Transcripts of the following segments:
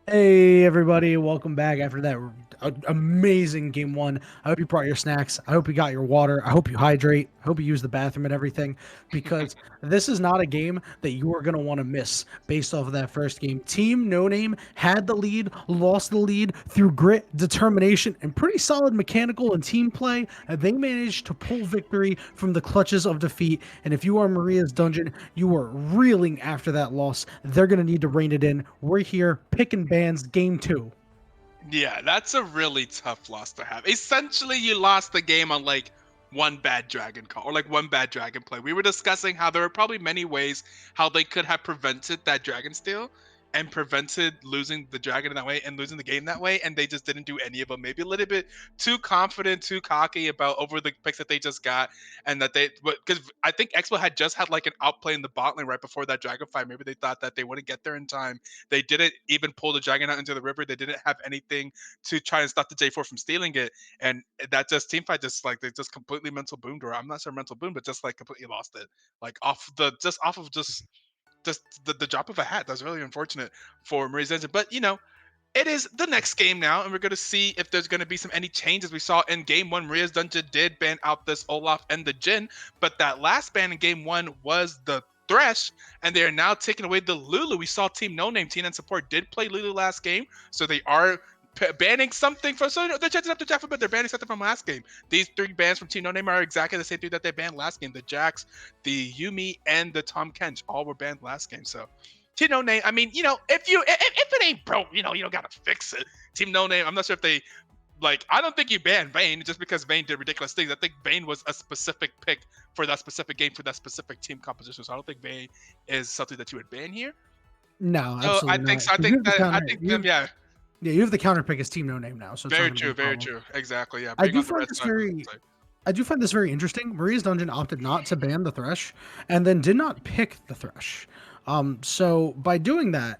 Hey everybody, welcome back after that amazing game one. I hope you brought your snacks. I hope you got your water. I hope you hydrate. I hope you use the bathroom and everything because this is not a game that you are going to want to miss based off of that first game. Team No Name had the lead, lost the lead through grit, determination, and pretty solid mechanical and team play. They managed to pull victory from the clutches of defeat. And if you are Maria's Dungeon, you are reeling after that loss. They're going to need to rein it in. We're here picking bands game two. Yeah, that's a really tough loss to have. Essentially, you lost the game on like one bad dragon call or like one bad dragon play. We were discussing how there are probably many ways how they could have prevented that dragon steal and prevented losing the dragon in that way and losing the game that way, and they just didn't do any of them. Maybe a little bit too confident, too cocky about over the picks that they just got, and that they because I think Expo had just had like an outplay in the bot lane right before that dragon fight. Maybe they thought that they wouldn't get there in time. They didn't even pull the dragon out into the river. They didn't have anything to try and stop the J4 from stealing it. And that just team fight just like they just completely mental boomed, or I'm not sure mental boom, but just like completely lost it. Like off of just the drop of a hat. That's really unfortunate for Marie's engine. But it is the next game now, and we're going to see if there's going to be any changes. We saw in game one, Maria's Dungeon did ban out this Olaf and the Jin, but that last ban in game one was the Thresh, and they are now taking away the Lulu. We saw Team No Name, Team and Support did play Lulu last game, so they are banning something from. So they're changing up the Jack, but they're banning something from last game. These three bans from Team No Name are exactly the same three that they banned last game: the Jax, the Yumi, and the Tom Kench. All were banned last game. So Team No Name. I mean, if it ain't broke, you don't gotta fix it. Team No Name. I'm not sure if they like. I don't think you banned Vayne just because Vayne did ridiculous things. I think Vayne was a specific pick for that specific game for that specific team composition. So I don't think Vayne is something that you would ban here. No, So I absolutely think not. so. I 'Cause you think have the that I counter. think them. Yeah. Yeah, you have the counter pick as Team No Name now, so it's not Very going to be true. a Very problem. true. Exactly. Yeah. I Being do on the find red this side. very I do find this very interesting. Maria's Dungeon opted not to ban the Thresh, and then did not pick the Thresh. So by doing that,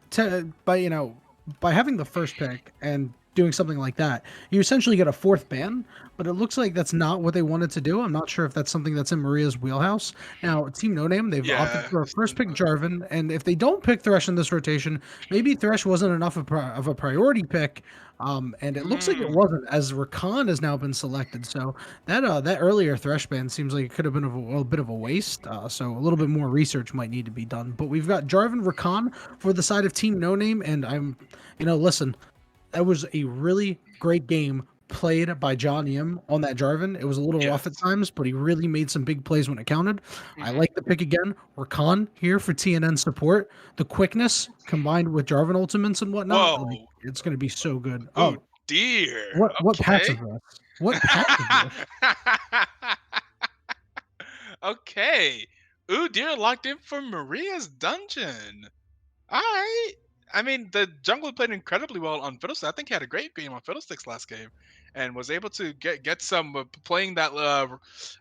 by having the first pick and doing something like that, you essentially get a fourth ban. But it looks like that's not what they wanted to do. I'm not sure if that's something that's in Maria's wheelhouse. Now, Team No Name, they've opted Yeah. for a first pick Jarvan, and if they don't pick Thresh in this rotation, maybe Thresh wasn't enough of a priority pick. And it looks like it Mm. wasn't, as Rakan has now been selected. So that earlier Thresh ban seems like it could have been a bit of a waste. So a little bit more research might need to be done. But we've got Jarvan Rakan for the side of Team No Name, and listen, that was a really great game played by John Yim on that Jarvan. It was a little rough at Yes. times, but he really made some big plays when it counted. I Hmm. like the pick again. Rakan here for TNN support. The quickness combined with Jarvan ultimates and whatnot, like, Whoa. it's going to be so good. Oh Oh, dear. what patch Okay. is this? What patch is this? Okay. Ooh, dear, locked in for Maria's Dungeon. All right. I mean, the jungle played incredibly well on Fiddlesticks. I think he had a great game on Fiddlesticks last game, and was able to get some playing that.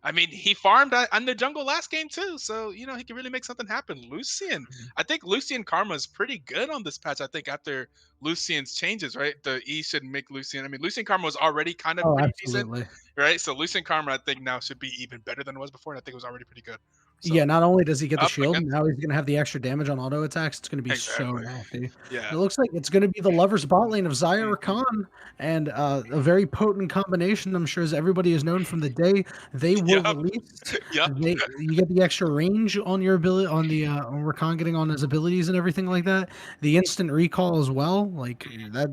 I mean, he farmed on the jungle last game too, so he can really make something happen. Lucian, I think Lucian Karma is pretty good on this patch. I think after Lucian's changes, right? The E should make Lucian. I mean, Lucian Karma was already kind of Oh, pretty decent, absolutely. right? So Lucian Karma, I think now should be even better than it was before, and I think it was already pretty good. So Yeah, not only does he get the up shield, against now he's gonna have the extra damage on auto attacks. It's gonna be so exactly, nasty. yeah. It looks like it's gonna be the lovers bot lane of Zyra Mhm. Khan, and a very potent combination. I'm sure, as everybody has known from the day they were Yep. released. Yep. You get the extra range on your ability on Rakan getting on his abilities and everything like that. The instant recall as well, like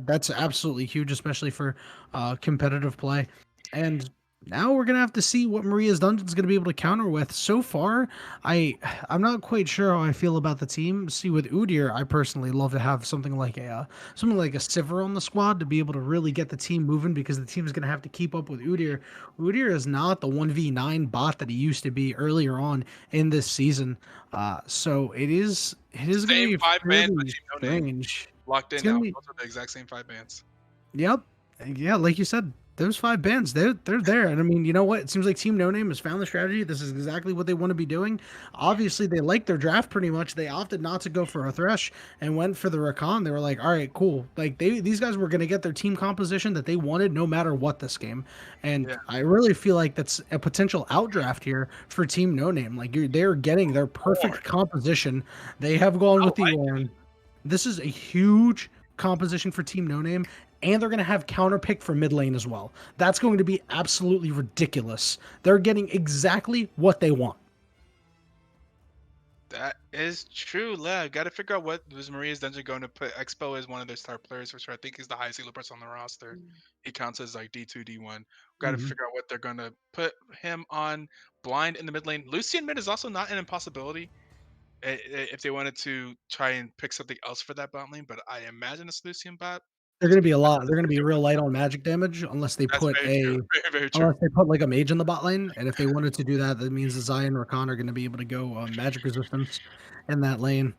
that's absolutely huge, especially for competitive play. And now we're gonna have to see what Maria's Dungeon's gonna be able to counter with. So far, I I'm not quite sure how I feel about the team. See, with Udyr, I personally love to have something like a Sivir on the squad to be able to really get the team moving because the team is gonna have to keep up with Udyr. Udyr is not the 1v9 bot that he used to be earlier on in this season. So it is gonna Same be 5 bands for fairly Team No Name. strange. Locked It's in gonna now. be Those are the exact same 5 bands. Yep. Yeah, like you said, those five bands, they're there. And I mean, you know what? It seems like Team No Name has found the strategy. This is exactly what they want to be doing. Obviously, they liked their draft pretty much. They opted not to go for a Thresh and went for the Rakan. They were like, all right, cool. Like these guys were gonna get their team composition that they wanted no matter what this game. And Yeah. I really feel like that's a potential outdraft here for Team No Name. Like they're getting their Lord, perfect composition. They have gone I with the like it. Ornn. This is a huge composition for Team No Name, and they're going to have counter pick for mid lane as well. That's going to be absolutely ridiculous. They're getting exactly what they want. That is true. Yeah, got to figure out what was Maria's Dungeon going to put. Expo is one of their star players, which I think is the highest elo person on the roster. He counts as like D2, D1. Got to Mhm. figure out what they're going to put him on. Blind in the mid lane. Lucian mid is also not an impossibility if they wanted to try and pick something else for that bot lane, but I imagine it's Lucian bot. They're Just gonna be because a that's lot. what They're gonna they're be doing. real light on magic damage unless they That's put very true. a Very, very true. unless they put like a mage in the bot lane. And if they wanted to do that, that means the Zaya and Rakan are gonna be able to go magic resistance in that lane.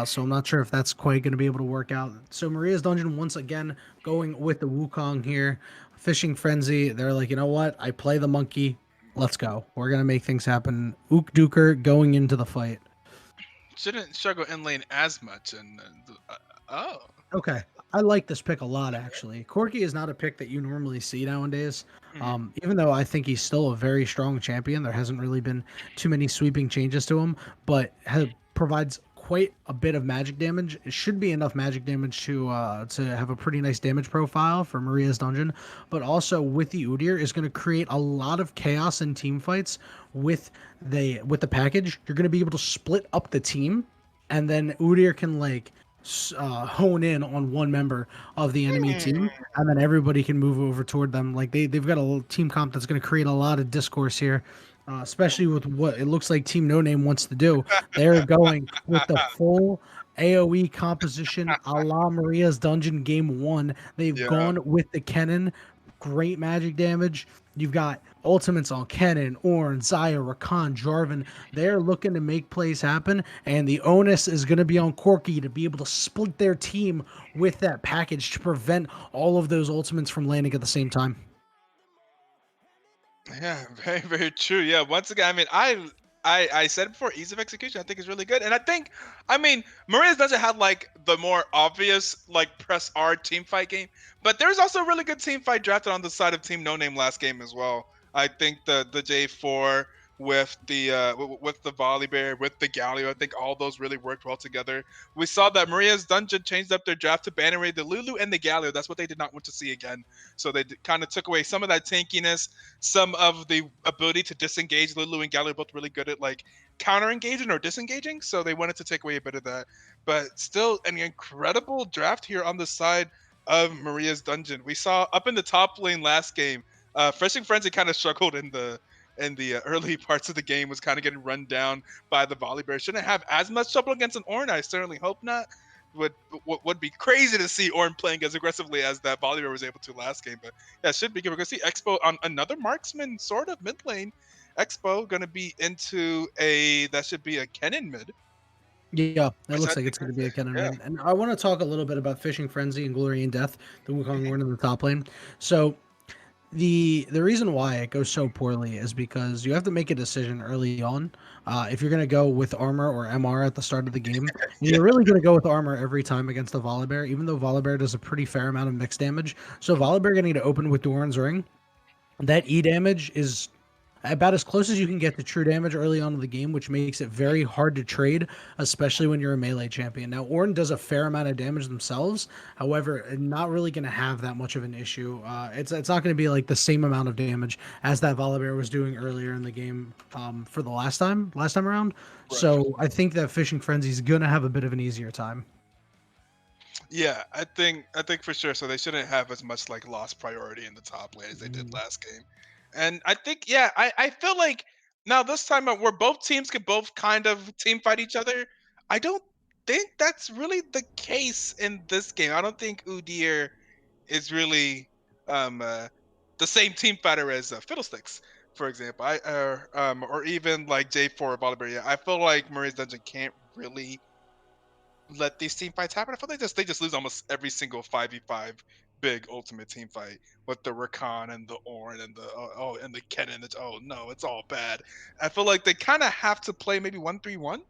So I'm not sure if that's quite gonna be able to work out. So Maria's Dungeon once again going with the Wukong here, fishing frenzy. They're like, you know what? I play the monkey. Let's go. We're gonna make things happen. Ook Duker going into the fight. Shouldn't struggle in lane as much. And oh, Okay. I like this pick a lot, actually. Corki is not a pick that you normally see nowadays. mhm. Even though I think he's still a very strong champion, there hasn't really been too many sweeping changes to him, but provides quite a bit of magic damage. It should be enough magic damage to have a pretty nice damage profile for Maria's Dungeon, but also with the Udyr is going to create a lot of chaos in team fights with the package. You're going to be able to split up the team, and then Udyr can like hone in on one member of the enemy team, and then everybody can move over toward them. Like they've got a little team comp that's going to create a lot of discourse here, especially with what it looks like Team No Name wants to do. They're going with the full AOE composition a la Maria's Dungeon Game 1. They've Yeah. gone with the Kennen. Great magic damage. You've got ultimates on Kennen, Ornn, Zaya, Rakan, Jarvan. They're looking to make plays happen, and the onus is going to be on Corki to be able to split their team with that package to prevent all of those ultimates from landing at the same time. Yeah, very, very true. Yeah, once again, I mean, I said it before, ease of execution, I think is really good, and I think, I mean, Maria's doesn't have like the more obvious like press R team fight game, but there's also a really good team fight drafted on the side of Team No Name last game as well. I think the J4 with the with the volley bear with the Galio, I think all those really worked well together. We saw that Maria's Dungeon changed up their draft to ban away the Lulu and the Galio. That's what they did not want to see again. So they kind of took away some of that tankiness, some of the ability to disengage. Lulu and Gallo are both really good at like counter engaging or disengaging, so they wanted to take away a bit of that. But still, an incredible draft here on the side of Maria's Dungeon. We saw up in the top lane last game, Freshing Frenzy kind of struggled in the early parts of the game, was kind of getting run down by the volley bear. Shouldn't have as much trouble against an Ornn. I certainly hope not. Would be crazy to see Ornn playing as aggressively as that volley bear was able to last game, but yeah, should be good. We're gonna see Expo on another marksman sort of mid lane. Expo gonna be into a that should be a Kennen mid, Yeah, that which I looks like think it's going to be a Kennen yeah. mid. And I want to talk a little bit about Fishing Frenzy and Glory and Death, the Wukong Horn in the top lane. So the reason why it goes so poorly is because you have to make a decision early on if you're going to go with armor or MR at the start of the game. And Yeah, you're really going to go with armor every time against the Volibear, even though Volibear does a pretty fair amount of mixed damage. So Volibear getting to open with Doran's Ring, that E damage is about as close as you can get to true damage early on in the game, which makes it very hard to trade, especially when you're a melee champion. Now, Ornn does a fair amount of damage themselves, however, not really going to have that much of an issue. It's not going to be like the same amount of damage as that Volibear was doing earlier in the game for the last time around. right. So I think that Fishing Frenzy is going to have a bit of an easier time. Yeah, I think for sure. So they shouldn't have as much like lost priority in the top lane as they did Mhm. last game. And I think yeah, I feel like now this time where both teams can both kind of team fight each other, I don't think that's really the case in this game. I don't think Udyr is really um uh, the same team fighter as Fiddlesticks, for example. Or even like J4 or Volibear. Yeah, I feel like Maria's Dungeon can't really let these team fights happen. I feel like they just lose almost every single 5v5 big ultimate team fight with the Rakan and the Ornn and the and the Kennen. Oh no, it's all bad. I feel like they kind of have to play maybe 1-3-1,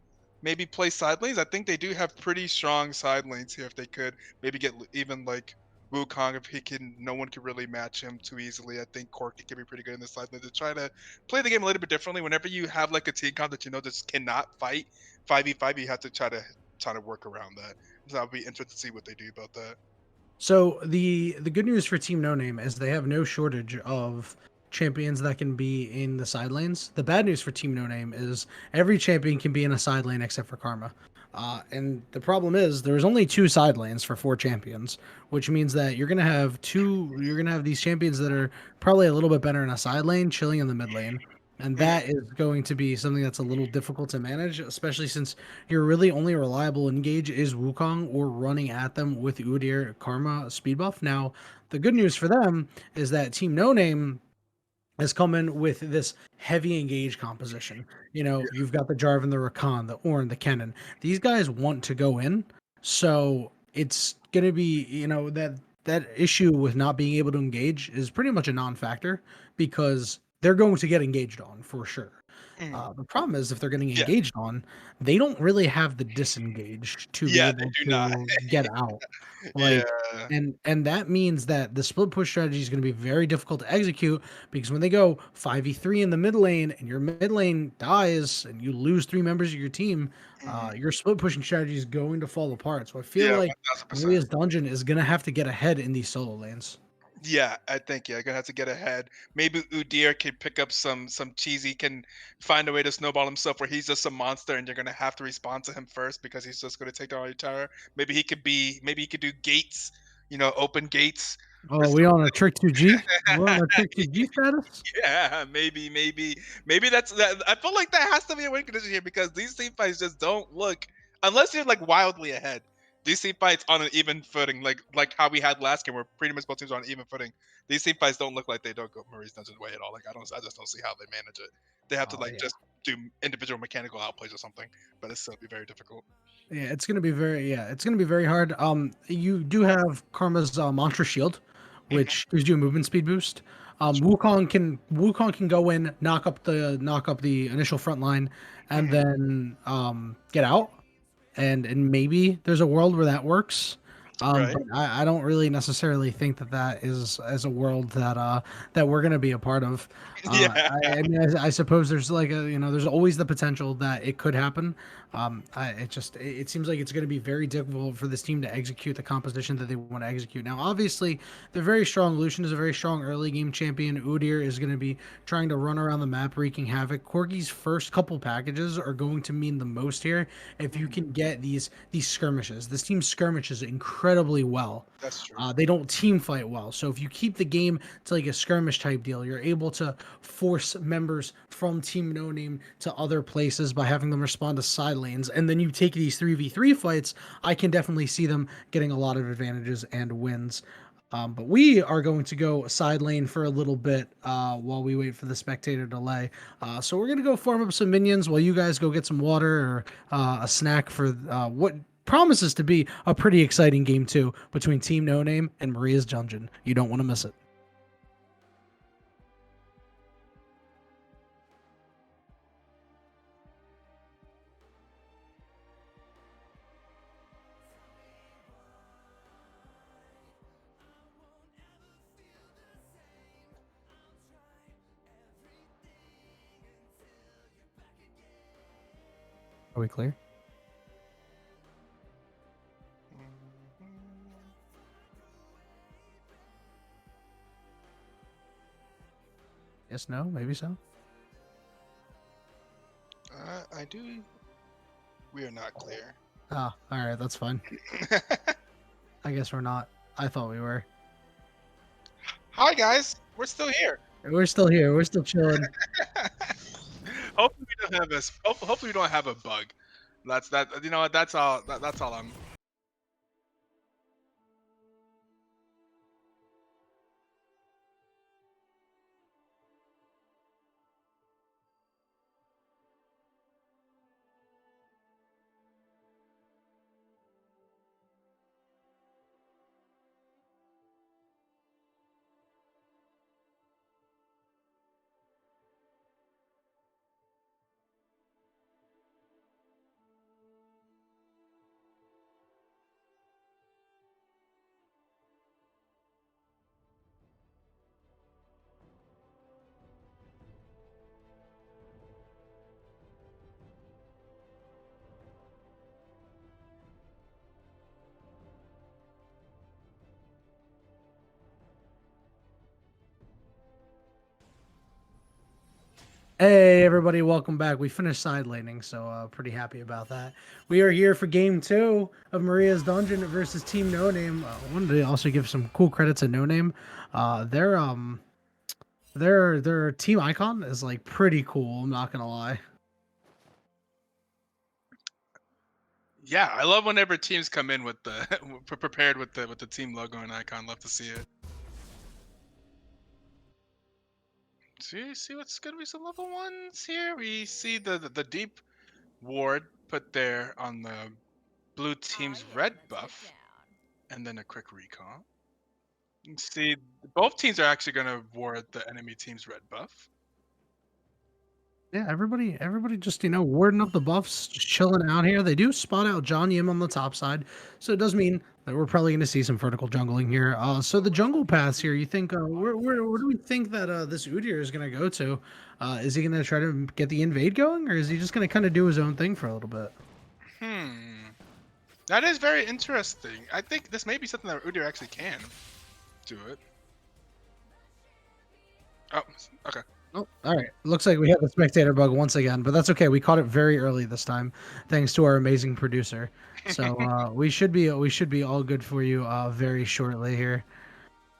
maybe play side lanes. I think they do have pretty strong side lanes here. If they could maybe get even like Wukong, if he can, no one can really match him too easily. I think Corki can be pretty good in the side lane to try to play the game a little bit differently. Whenever you have like a team comp that you know just cannot fight 5v5, you have to try to work around that. So I'll be interested to see what they do about that. So the good news for Team No Name is they have no shortage of champions that can be in the side lanes. The bad news for Team No Name is every champion can be in a side lane except for Karma. And the problem is there's only two side lanes for four champions, which means that you're gonna have these champions that are probably a little bit better in a side lane, chilling in the mid lane. And Mhm. that is going to be something that's a little difficult to manage, especially since your really only reliable engage is Wukong or running at them with Udyr Karma speed buff. Now, the good news for them is that Team No Name has come in with this heavy engage composition. You know, you've got the Jarvan, the Rakan, the Ornn, the Kennen. These guys want to go in, so it's gonna be, that issue with not being able to engage is pretty much a non-factor because they're going to get engaged on for sure. Mhm. The problem is if they're getting Yeah, engaged on, they don't really have the disengage to be yeah, they able do not. to get out. Like, Yeah. and that means that the split push strategy is going to be very difficult to execute because when they go 5v3 in the mid lane and your mid lane dies and you lose three members of your team, Mhm. your split pushing strategy is going to fall apart. So I feel Yeah, like 1000%. Maria's Dungeon is going to have to get ahead in these solo lanes. Yeah, I think yeah, gonna have to get ahead. Maybe Udyr can pick up some cheesy, can find a way to snowball himself where he's just a monster and you're gonna have to respond to him first because he's just gonna take down all your tower. Maybe he could do gates, open gates or Oh, we on a something. trick 2G? We're on a trick 2G status? Yeah, maybe that's that. I feel like that has to be a win condition here because these team fights just don't look unless you're like wildly ahead. These team fights on an even footing, like how we had last game, where pretty much both teams are on an even footing. These team fights don't look like they don't go Marie's Dungeon way at all. Like I just don't see how they manage it. They have to Oh like yeah. just do individual mechanical outplays or something, but it's still be very difficult. It's gonna be very hard. You do have Karma's Mantra Shield, Mhm. which gives you a movement speed boost. Wukong can go in, knock up the initial front line, and Mhm. then get out. And maybe there's a world where that works. Right. But I don't really necessarily think that that is as a world that we're gonna be a part of. Yeah. I mean, I suppose there's like there's always the potential that it could happen. It seems like it's going to be very difficult for this team to execute the composition that they want to execute. Now, obviously, they're very strong. Lucian is a very strong early game champion. Udyr is going to be trying to run around the map, wreaking havoc. Corgi's first couple packages are going to mean the most here if you Mhm. can get these skirmishes. This team skirmishes incredibly well. That's true. They don't team fight well. So if you keep the game to like a skirmish type deal, you're able to force members from Team No Name to other places by having them respond to side lanes. And then you take these 3v3 fights, I can definitely see them getting a lot of advantages and wins. But we are going to go side lane for a little bit while we wait for the spectator delay. So we're going to go farm up some minions while you guys go get some water or a snack for what promises to be a pretty exciting game too between Team No Name and Maria's Dungeon. You don't want to miss it. Are we clear? Mhm. Yes, no, maybe so. I do. We are not clear. Ah, all right, that's fine. I guess we're not. I thought we were. Hi guys, we're still here. We're still here. We're still chilling. Hopefully we don't have a hopefully we don't have a bug. That's that. You know what? That's all. That's all I'm. Hey everybody, welcome back. We finished side laning, so pretty happy about that. We are here for game 2 of Maria's Dungeon versus Team No Name. Wanted to also give some cool credits to No Name. Their team icon is like pretty cool. I'm not gonna lie. Yeah, I love whenever teams come in with the prepared with the team logo and icon. Love to see it. See what's gonna be some level ones here. We see the deep ward put there on the blue team's red buff, and then a quick recall. You see, both teams are actually gonna ward the enemy team's red buff. Yeah, everybody just warding up the buffs, just chilling out here. They do spot out John Yim on the top side, so it does mean that we're probably going to see some vertical jungling here. So the jungle paths here, you think where do we think that this Udyr is going to go to? Is he going to try to get the invade going, or is he just going to kind of do his own thing for a little bit? Hmm, that is very interesting. I think this may be something that Udyr actually can do it. Oh, okay. Oh, all right. Looks like we have a spectator bug once again, but that's okay. We caught it very early this time, thanks to our amazing producer. So we should be all good for you very shortly here.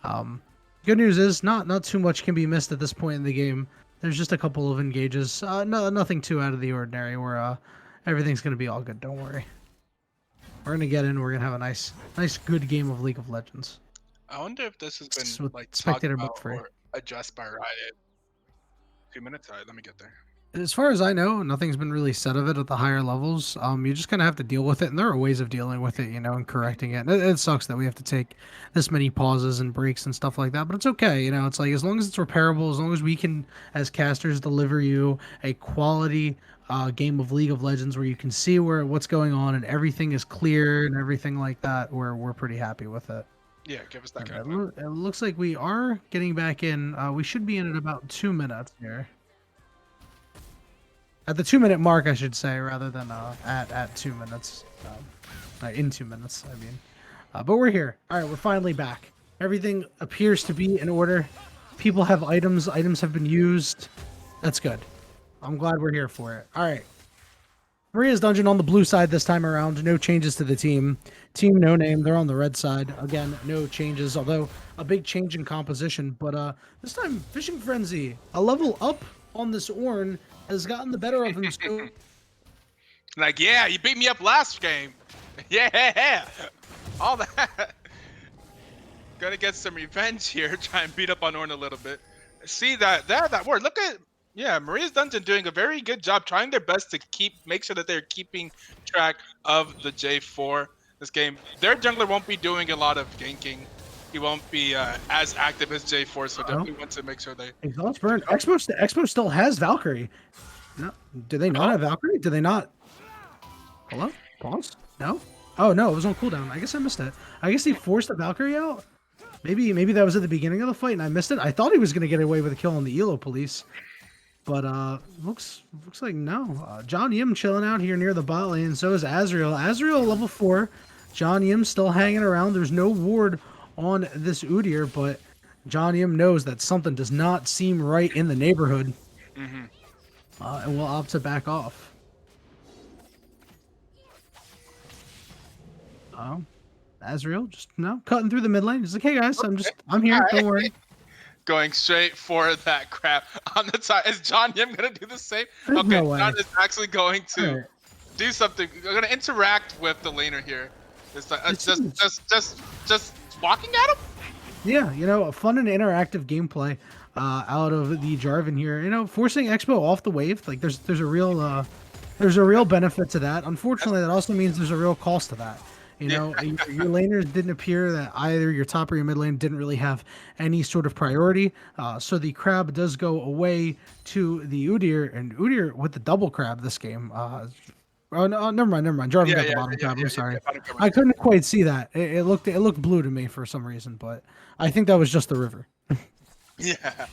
Um, Good news is not too much can be missed at this point in the game. There's just a couple of engages. No, nothing too out of the ordinary. Where everything's gonna be all good. Don't worry. We're gonna get in. We're gonna have a nice good game of League of Legends. I wonder if this has been With like talked spectator about book free. or addressed by Riot. 2 minutes. All right, let me get there. As far as I know, nothing's been really said of it at the higher levels. You just kind of have to deal with it, and there are ways of dealing with it, and correcting it. And it sucks that we have to take this many pauses and breaks and stuff like that, but it's okay. It's like as long as it's repairable, as long as we can, as casters, deliver you a quality game of League of Legends where you can see what's going on and everything is clear and everything like that, we're pretty happy with it. Yeah, give us that And kind of thing. it looks like we are getting back in. We should be in at about 2 minutes here. At the 2 minute mark, I should say, rather than at 2 minutes. In 2 minutes, I mean. But we're here. All right, we're finally back. Everything appears to be in order. People have items. Items have been used. That's good. I'm glad we're here for it. All right. Maria's Dungeon on the blue side this time around. No changes to the team. Team No Name, they're on the red side. Again, no changes, although a big change in composition. But this time, Fishing Frenzy, a level up on this Ornn, has gotten the better of him. So Like, yeah, you beat me up last game. Yeah, all that. Gonna get some revenge here. Try and beat up on Ornn a little bit. See that word. Look at Maria's Dungeon doing a very good job, trying their best to make sure that they're keeping track of the J4. This game, their jungler won't be doing a lot of ganking. He won't be as active as J4, so definitely want to make sure they. exhaust burn. Expo still has Valkyrie. No, do they not have Valkyrie? Do they not? Hello? Pause? No? Oh no, it was on cooldown. I guess I missed it. I guess he forced the Valkyrie out. Maybe that was at the beginning of the fight and I missed it. I thought he was gonna get away with a kill on the Elo police. But looks like no. John Yim chilling out here near the bot lane. So is Azrael. Azrael level 4. John Yim still hanging around. There's no ward on this Udyr, but John Yim knows that something does not seem right in the neighborhood. Mm-hmm. And will opt to back off. Azrael just cutting through the mid lane. He's like, hey guys, I'm here. Don't worry. Going straight for that crap on the side. Is John Yim gonna do the same? There's Okay, no way. John is actually going to Alright. do something. We're gonna interact with the laner here. It's like, just walking at him. Yeah, a fun and interactive gameplay out of the Jarvan here. Forcing Expo off the wave, like there's a real benefit to that. Unfortunately, that also means there's a real cost to that. Your laners didn't appear that either your top or your mid lane didn't really have any sort of priority. So the crab does go away to the Udyr, and Udyr with the double crab this game. Oh no, never mind. Jarvan got the bottom crab. I'm sorry. I couldn't quite see that. It looked blue to me for some reason, but I think that was just the river. Yeah.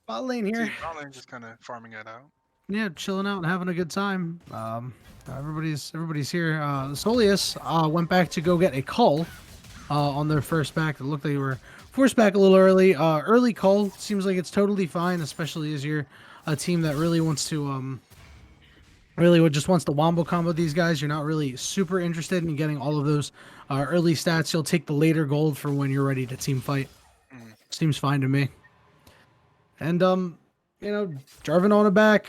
Bot lane here. Bot lane just kind of farming it out. Yeah, chilling out and having a good time. Everybody's here. Solius went back to go get a cull. on their first back. It looked like they were forced back a little early. Early call seems like it's totally fine, especially as you're a team that really wants to really just wants to wombo combo these guys. You're not really super interested in getting all of those early stats. You'll take the later gold for when you're ready to team fight. Mm. Seems fine to me. And Jarvan on the back.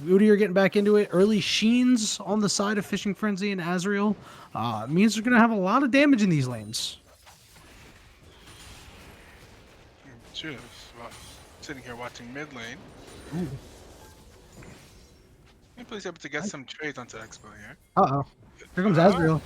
Udyr getting back into it. Early Sheens on the side of Fishing Frenzy and Azrael. Means they're gonna have a lot of damage in these lanes. Cheers. Well, sitting here watching mid lane. Ooh. Please able to get some trades onto Expo here. Uh-oh. Here comes Uh, Azrael.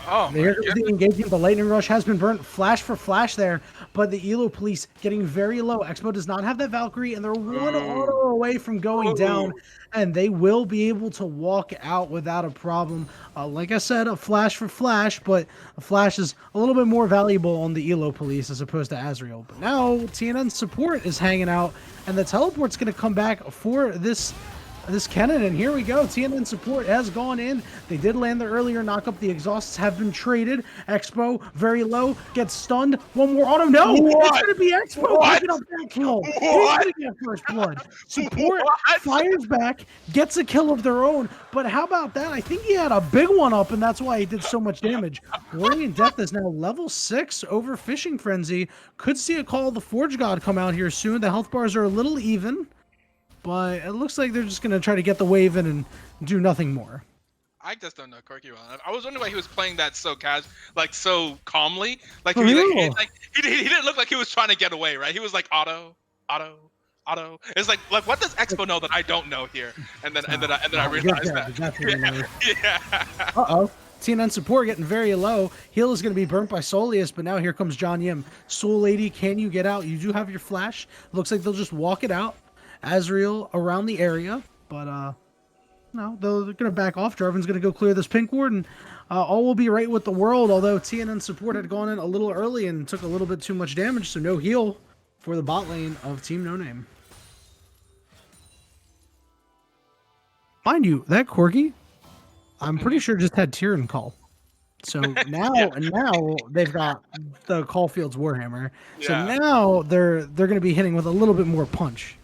oh my Here comes goodness. the engagement. The lightning rush has been burnt. Flash for flash there, but the Elo police getting very low. Expo does not have that Valkyrie, and they're one Ooh. auto away from going down, Ooh. and they will be able to walk out without a problem. Like I said, a flash for flash, but a flash is a little bit more valuable on the Elo police as opposed to Azrael. But now TNN support is hanging out, and the teleport's going to come back for this cannon, and here we go. TNN support has gone in. They did land the earlier knockup. The exhausts have been traded. Expo very low, gets stunned. One more auto. No, What? it's gonna be Expo What? picking up that kill. He's What? gonna get first blood. Support What? fires back, gets a kill of their own. But how about that? I think he had a big one up, and that's why he did so much damage. Glory and Death is now level 6 over Fishing Frenzy. Could see a call of the Forge God come out here soon. The health bars are a little even, but it looks like they're just going to try to get the wave in and do nothing more. I just don't know Corky well. I was wondering why he was playing that so so calmly. Like For he, real? he didn't look like he was trying to get away, right? He was like auto, auto, auto. It's like what does Expo know that I don't know here? And then I realized that. Yeah. Uh-oh. TNN support getting very low. Heal is going to be burnt by Solius, but now here comes John Yim. Soul Lady, can you get out? You do have your flash. Looks like they'll just walk it out. Azrael around the area, but no, they're going to back off. Jarvan's going to go clear this pink ward, and all will be right with the world, although TNN support had gone in a little early and took a little bit too much damage, so no heal for the bot lane of Team No Name. Mind you, that Corgi, I'm pretty sure just had Tyrion call. So now they've got the Caulfield's Warhammer. So Yeah. now they're going to be hitting with a little bit more punch.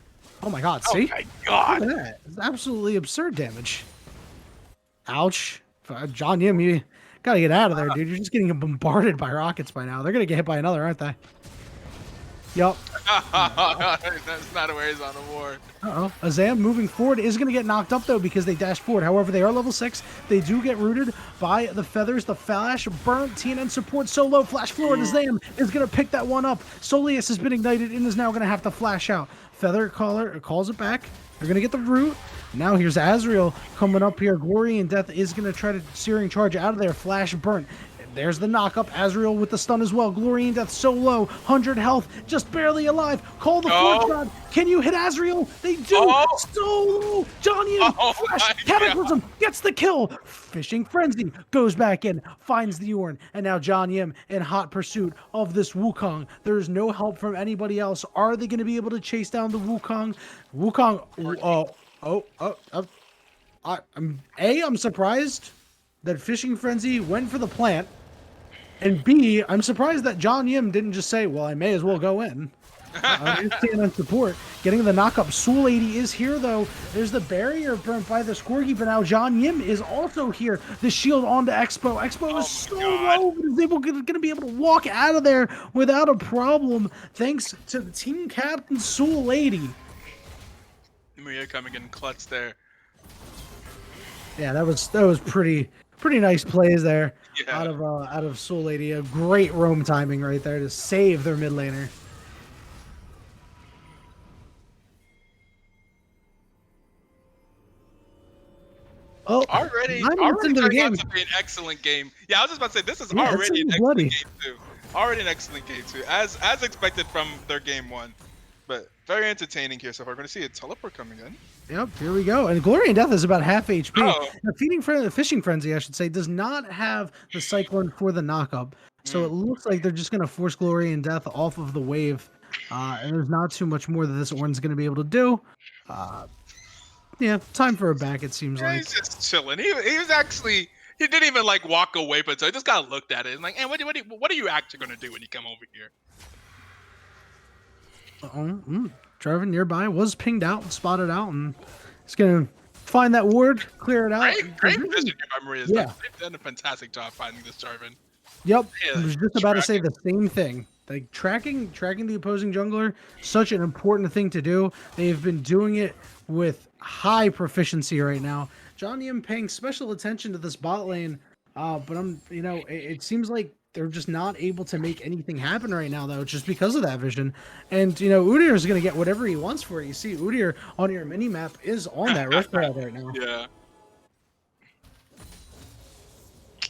Oh my god, Oh see? my Look god. at that. It's absolutely absurd damage. Ouch. John Yim, you gotta get out of there, dude. You're just getting bombarded by rockets by now. They're gonna get hit by another, aren't they? Yup. That's not where he's on the ward. Uh-oh. Azam moving forward is going to get knocked up, though, because they dashed forward. However, they are level 6. They do get rooted by the feathers. The flash burnt. TNN support so low. Flash forward. Azam is going to pick that one up. Solius has been ignited and is now going to have to flash out. Feather caller calls it back. They're going to get the root. Now here's Azrael coming up here. Glory and Death is going to try to searing charge out of there. Flash burnt. There's the knockup. Azrael with the stun as well. Glory and Death so low. 100 health. Just barely alive. Call the Forge God. Can you hit Azrael? They do. Oh. So low. Johnny Flash. Cataclysm gets the kill. Fishing Frenzy goes back in. Finds the Ornn. And now John Yim in hot pursuit of this Wukong. There's no help from anybody else. Are they going to be able to chase down the Wukong? Wukong. I'm surprised that Fishing Frenzy went for the plant. And B, I'm surprised that John Yim didn't just say, well, I may as well go in. He's staying on support. Getting the knockup. Soul 80 is here, though. There's the barrier burnt by the Scorgi, but now John Yim is also here. The shield onto Expo. Expo is so low, but is going to be able to walk out of there without a problem, thanks to the team captain, Soul 80. Maria coming in clutch there. Yeah, that was pretty nice plays there Yeah. out of Soul Lady. A great roam timing right there to save their mid laner. Oh, Already into the turning game. out to be an excellent game. Yeah, I was just about to say this is Yeah, already an it's excellent bloody. game too. Already an excellent game too, as expected from their game one. But very entertaining here so far. We're going to see a teleport coming in. Yep, here we go. And Glory and Death is about half HP. Oh. The Fishing Frenzy, I should say, does not have the Cyclone for the knockup. So it looks like they're just going to force Glory and Death off of the wave. And there's not too much more that this Ornn's going to be able to do. Yeah, time for a back, it seems Yeah, like. he's just chilling. He was actually He didn't even like walk away, but so he just kind of looked at it and like, and what are you actually gonna do when you come over here? Driving nearby was pinged out, spotted out, and he's gonna find that ward, clear it out. Great vision your memory has done. Yeah. They've done a fantastic job finding this Jarvan. Yep, Yeah, I was just about to say the same thing. Like tracking the opposing jungler, such an important thing to do. They've been doing it with high proficiency right now. Johnny M paying special attention to this bot lane, but it seems like they're just not able to make anything happen right now, though, just because of that vision. And Udyr is going to get whatever he wants for it. You see, Udyr on your mini map is on that Rift Herald right now. Yeah.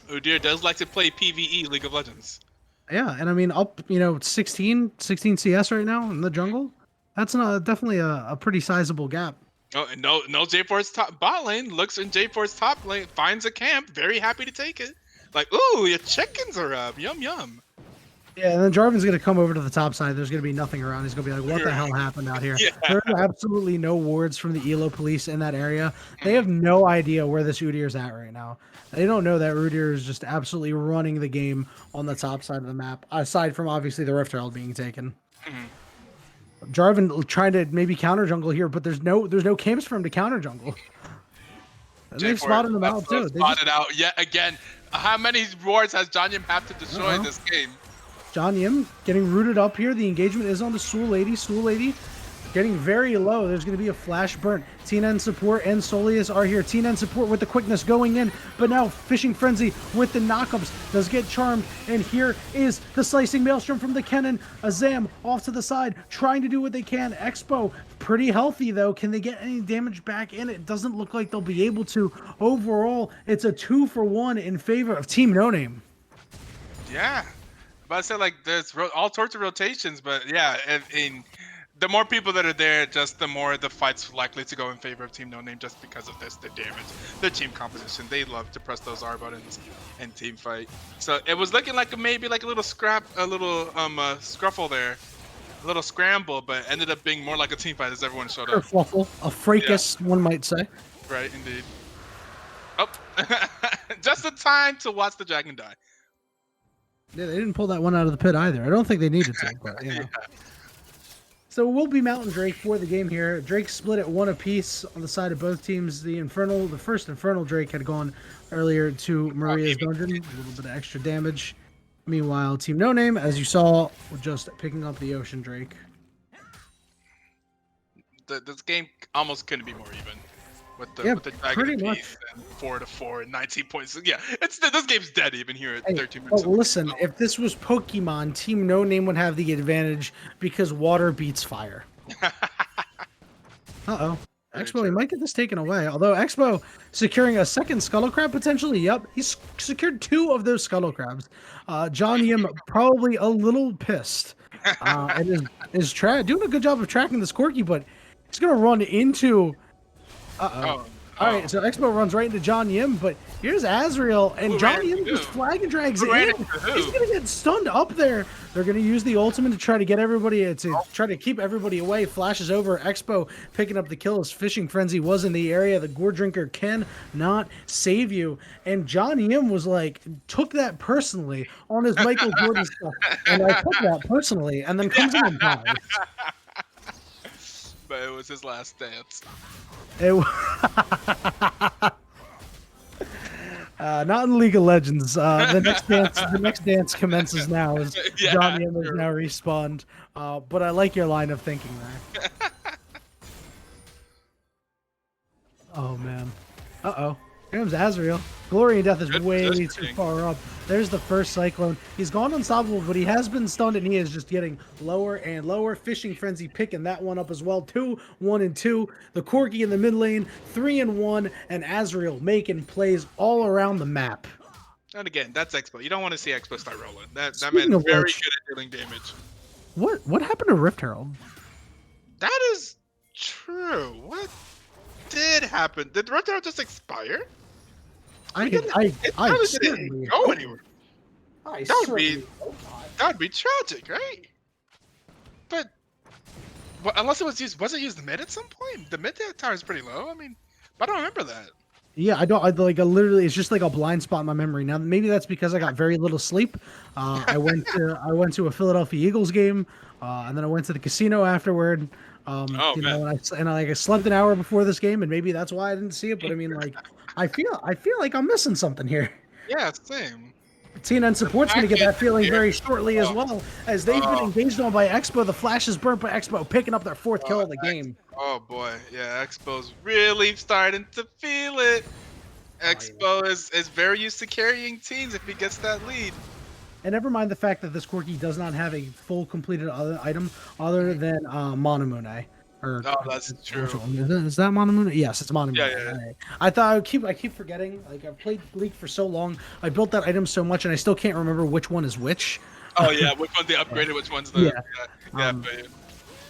Udyr does like to play PvE League of Legends. Yeah, and I mean up, 16 CS right now in the jungle. That's definitely a pretty sizable gap. Oh, and no J4's top bot lane looks in J4's top lane, finds a camp, very happy to take it. Like, ooh, your chickens are up, yum yum. Yeah, and then Jarvan's gonna come over to the top side. There's gonna be nothing around. He's gonna be like, "What the hell happened out here?" Yeah. There's absolutely no wards from the Elo police in that area. They have no idea where this Udyr's at right now. They don't know that Udyr is just absolutely running the game on the top side of the map. Aside from obviously the Rift Herald being taken. Jarvan trying to maybe counter jungle here, but there's no camps for him to counter jungle. And they've spotted him out too. Spotted out yet again. How many wards has John Yim have to destroy in this game? John Yim getting rooted up here. The engagement is on the Soul Lady. Soul Lady getting very low. There's going to be a flash burn. Tina and support and Solius are here. Tina and support with the quickness going in, but now Fishing Frenzy with the knockups does get charmed. And here is the slicing maelstrom from the Kennen. Azam off to the side, trying to do what they can. Expo pretty healthy though. Can they get any damage back in? It doesn't look like they'll be able to. Overall, it's a 2-for-1 in favor of Team No Name. Yeah. But I said like there's all sorts of rotations, but yeah, in the more people that are there, just the more the fight's likely to go in favor of Team No Name, just because of the damage, the team composition. They love to press those R buttons and team fight. So it was looking like maybe like a little scruffle there, a little scramble, but ended up being more like a team fight as everyone showed up. Fluffle, a fracas, one might say. Right, indeed. Oh, just in time to watch the dragon die. Yeah, they didn't pull that one out of the pit either. I don't think they needed to, but Yeah. So it will be Mountain Drake for the game here. Drake split at 1 apiece on the side of both teams. The first Infernal Drake had gone earlier to Maria's dungeon. A little bit of extra damage. Meanwhile, Team No Name, as you saw, just picking up the Ocean Drake. This game almost couldn't be more even. With the dragon pretty apiece much. and 4-4 and 19 points. Yeah, this game's dead even here at 13 But minutes. listen, if this was Pokemon, Team No Name would have the advantage because water beats fire. Uh-oh. Expo, he might get this taken away. Although Expo securing a second Scuttle Crab potentially. Yep, he's secured 2 of those Scuttle Crabs. John Yim probably a little pissed. And is doing a good job of tracking this Corki, but he's going to run into... Uh-oh. All right, so Expo runs right into John Yim, but here's Azrael, and John Yim just flag and drags in. He's going to get stunned up there. They're going to use the ultimate to try to get everybody, to try to keep everybody away. Flashes over. Expo picking up the kill as Fishing Frenzy was in the area. The Gore Drinker can not save you. And John Yim was like, took that personally on his Michael Jordan stuff. And I took that personally, and then comes in and dies. But it was his last dance. Not in League of Legends. The next dance commences now as John Yim is now respawned. But I like your line of thinking there. Oh man. Uh-oh. Here comes Azrael. Glory and Death is way too far up. There's the first Cyclone. He's gone unstoppable, but he has been stunned, and he is just getting lower and lower. Fishing Frenzy picking that one up as well. 2, 1, and 2. The Corki in the mid lane, 3 and 1, and Azrael making plays all around the map. And again, that's Expo. You don't want to see Expo start rolling. That man's very good at dealing damage. What happened to Rift Herald? That is true. What did happen? Did Rift Herald just expire? I didn't go anywhere. That would be tragic, right? But unless it was used, was it used mid at some point? The mid tower is pretty low. I mean, but I don't remember that. Yeah, I don't. I like. I literally, it's just like a blind spot in my memory. Now, maybe that's because I got very little sleep. I went to a Philadelphia Eagles game, and then I went to the casino afterward. Oh You man. know, and I slept an hour before this game, and maybe that's why I didn't see it. But I mean, like, I feel like I'm missing something here. Yeah, same. TNN The support's going to get package that is feeling here. very shortly as Oh, well, as they've been oh, engaged on by Expo. The flash is burnt by Expo, picking up their fourth oh, kill of the game. oh boy. Yeah, Expo's really starting to feel it. Oh yeah. Expo is very used to carrying teams if he gets that lead. And never mind the fact that this Corki does not have a full completed other item other Mhm. than Monamune. Or Oh, that's which true. one is that Monamune? Yes, it's Yeah, Monamune. yeah, yeah. Alright. I thought I keep forgetting. Like I've played League for so long, I built that item so much, and I still can't remember which one is which. Oh yeah, which one's the upgraded, which one's the Yeah. yeah, yeah, Um, but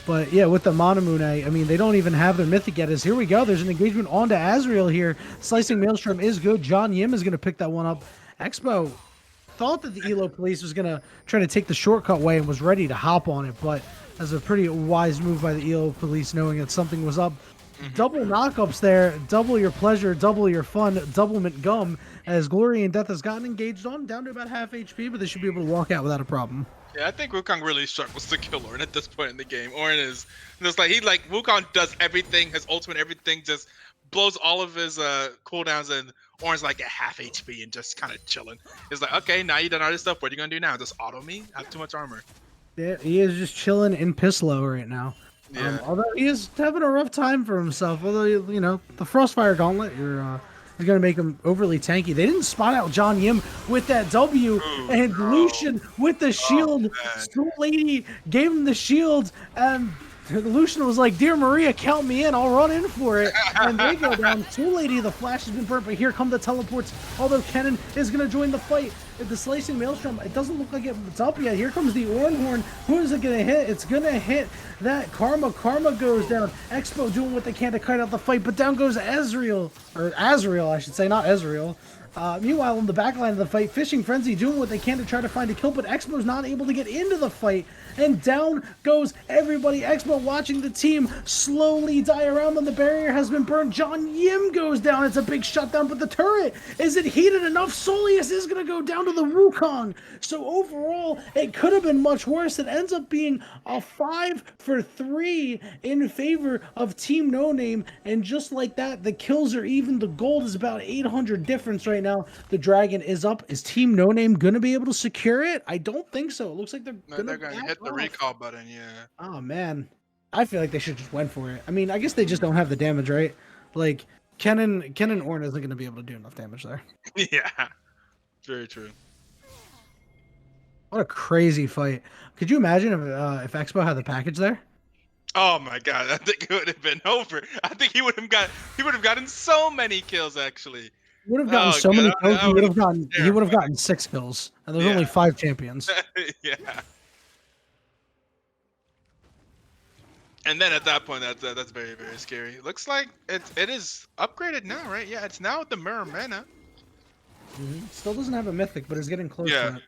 But yeah, with the Monamune, I mean, they don't even have their mythic yet. As here we go, there's an engagement onto Azrael here. Slicing Maelstrom is good. John Yim is going to pick that one up. Expo thought that the Elo police was going to try to take the shortcut way and was ready to hop on it, but that's a pretty wise move by the Elo police, knowing that something was up. Mhm. Double knockups there, double your pleasure, double your fun, doublemint gum, as Glory and Death has gotten engaged on, down to about half HP, but they should be able to walk out without a problem. Yeah, I think Wukong really struggles to kill Orin at this point in the game. Orin is just like Wukong does everything, his ultimate everything just blows all of his cooldowns, and Orin's like at half HP and just kind of chilling. It's like, okay, now you done all this stuff. What are you gonna do now? Just auto me? I have too much armor. Yeah, he is just chilling in Pislow right now. Yeah. Although he is having a rough time for himself. Although you know the Frostfire Gauntlet, is going to make him overly tanky. They didn't spot out John Yim with that W, Ooh, and no. Lucian with the Oh shield. man. Snow Lady gave him the shield, and Lucian was like, "Dear Maria, count me in. I'll run in for it." And they go down. Snow Lady, the flash has been burnt, but here come the teleports. Although Kennen is going to join the fight. The slicing maelstrom, it doesn't look like it's up yet. Here comes the Ornhorn. Who is it going to hit? It's going to hit that Karma. Karma goes down. Expo doing what they can to kite out the fight, but down goes Azrael. Or Azrael, I should say, not Ezreal. Meanwhile, in the back line of the fight, Fishing Frenzy doing what they can to try to find a kill, but Expo's not able to get into the fight. And down goes everybody. Expo watching the team slowly die around them. The barrier has been burned. John Yim goes down. It's a big shutdown, but the turret, is it heated enough? Soleus is going to go down to the Wukong. So overall, it could have been much worse. It ends up being a 5-for-3 in favor of Team No Name. And just like that, the kills are even. The gold is about 800 difference right now. The dragon is up. Is Team No Name going to be able to secure it? I don't think so. It looks like they're No, going to they're gonna back hit the off. recall button, yeah. Oh man, I feel like they should just went for it. I mean, I guess they just don't have the damage, right? Like Ken and Ornn isn't going to be able to do enough damage there. Yeah. Very true. What a crazy fight! Could you imagine if Expo had the package there? Oh my god, I think it would have been over. I think he would have gotten so many kills actually. He would have gotten Oh so god, many kills. that would have been He would have terrifying. gotten 6 kills, and there's only Yeah. 5 champions. Yeah. And then at that point, that's very very scary. Looks like it is upgraded now, right? Yeah, it's now the mirror mana. Still doesn't have a mythic, but is getting close Yeah. to it.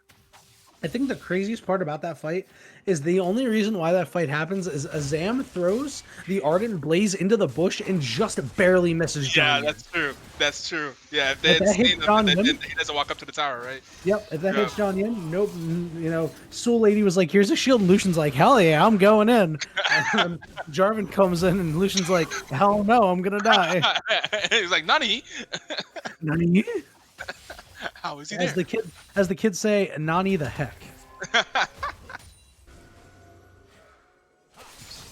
I think the craziest part about that fight is the only reason why that fight happens is Azam throws the Ardent Blaze into the bush and just barely misses Yeah, John. that's true. That's true. Yeah, if they If had that hits seen him, John then Yim, he doesn't walk up to the tower, right? yep, if that Yeah. hits John Yin, nope. You know, Soul Lady was like, "Here's a shield," and Lucian's like, "Hell yeah, I'm going in." And then Jarvan comes in, and Lucian's like, "Hell no, I'm gonna die." He's like, Nani? Nani? How is he As there? the kids say, "Nani the heck."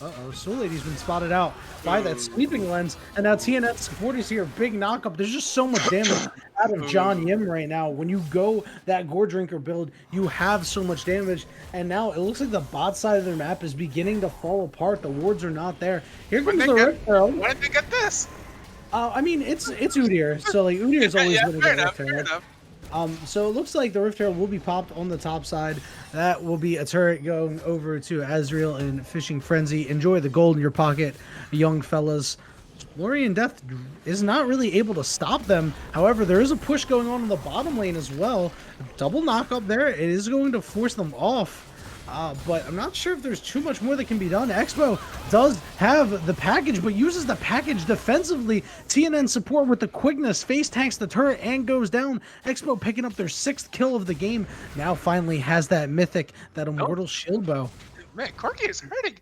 Uh-oh, Soul Lady's been spotted out by that sweeping lens, and now TNF support is here. Big knockup. There's just so much damage out of John Yim right now. When you go that Gore Drinker build, you have so much damage, and now it looks like the bot side of their map is beginning to fall apart. The wards are not there. Here comes the Rift Herald. When did they get this? I mean, it's Udyr, so like Udyr's always Yeah, going to fair get enough. Rift Fair Herald. enough. So it looks like the Rift Herald will be popped on the top side. That will be a turret going over to Azrael and Fishing Frenzy. Enjoy the gold in your pocket, young fellas. Lorian Death is not really able to stop them. However, there is a push going on in the bottom lane as well. Double knock up there. It is going to force them off. But I'm not sure if there's too much more that can be done. Expo does have the package, but uses the package defensively. TNN support with the quickness, face tanks the turret and goes down. Expo picking up their 6th kill of the game. Now finally has that mythic, that Oh immortal shield bow. man, Corky is hurting.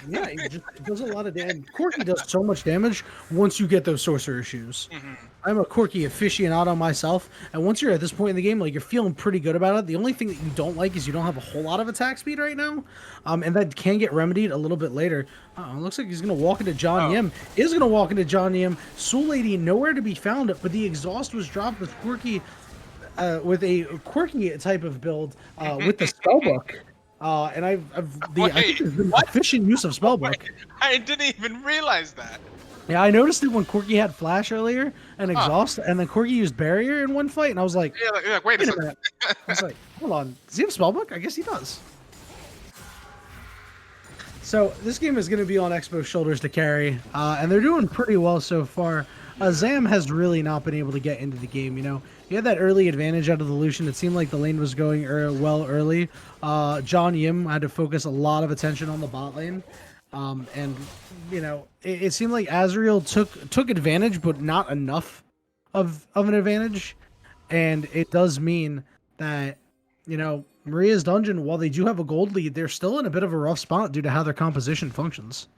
Yeah, it does a lot of damage. Corky does so much damage once you get those sorcerer shoes. Mhm. I'm a Corky aficionado myself, and once you're at this point in the game, like you're feeling pretty good about it. The only thing that you don't like is you don't have a whole lot of attack speed right now, and that can get remedied a little bit later. Looks like he's gonna walk into John Oh. Yim. Is gonna walk into John Yim. Soul Lady nowhere to be found, but the exhaust was dropped with Corky, with a quirky type of build, with the spellbook. And I think Wait, there's been what? efficient use of spellbook. Wait, I didn't even realize that. Yeah, I noticed it when Corky had flash earlier and Huh. exhaust, and then Corky used barrier in one fight, and I was like, You're like, wait a wait a second. minute. I was like, hold on, does he have spellbook? I guess he does. So this game is going to be on Expo's shoulders to carry, and they're doing pretty well so far. Zam has really not been able to get into the game. You know, he had that early advantage out of the Lucian. It seemed like the lane was going well early. John Yim had to focus a lot of attention on the bot lane, and you know, it seemed like Azriel took advantage, but not enough of an advantage, and it does mean that, you know, Maria's Dungeon, while they do have a gold lead, they're still in a bit of a rough spot due to how their composition functions.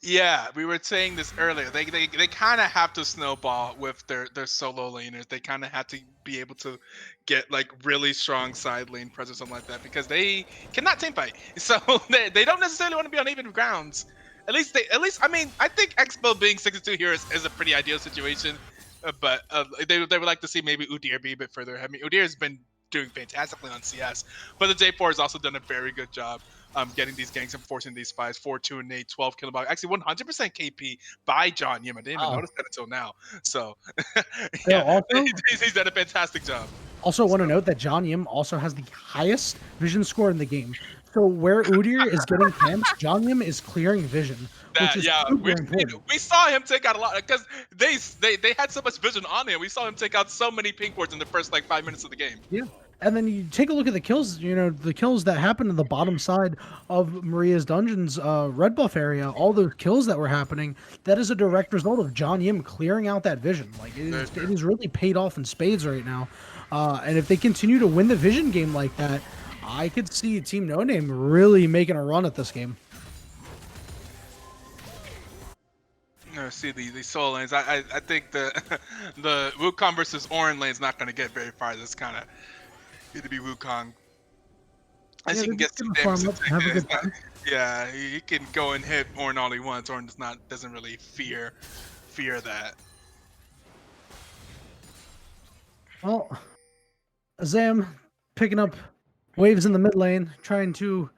Yeah, we were saying this earlier. They kind of have to snowball with their solo laners. They kind of have to be able to get like really strong side lane presence, something like that, because they cannot team fight. So they don't necessarily want to be on even grounds. At least I mean I think Expo being 62 here is a pretty ideal situation. But they would like to see maybe Udyr be a bit further ahead. I mean, Udyr has been doing fantastically on CS, but the J4 has also done a very good job getting these ganks and forcing these fights. 4, 2, and 8, 12 kilobyte. Actually, 100% KP by John Yim. I didn't even Wow. notice that until now. So, Yeah, yeah, also, he's done a fantastic job. want to note that John Yim also has the highest vision score in the game. So where Udyr is getting camps, John Yim is clearing vision, which That is yeah, super important. we saw him take out a lot because they had so much vision on him. We saw him take out so many pink wards in the first like 5 minutes of the game. Yeah. And then you take a look at the kills, you know, the kills that happened in the bottom side of Maria's Dungeon's red buff area, all those kills that were happening, that is a direct result of John Yim clearing out that vision. Like, it is really paid off in spades right now. And if they continue to win the vision game like that, I could see Team No Name really making a run at this game. See the soul lanes. I think the the Wukong versus Orin lane is not going to get very far. This kind of need to be Wukong. As Yeah, he they're can get just some gonna damage. farm up and have a good time. Yeah, he can go and hit Orin all he wants. Orin doesn't really fear that. Well, Zam picking up waves in the mid lane, trying to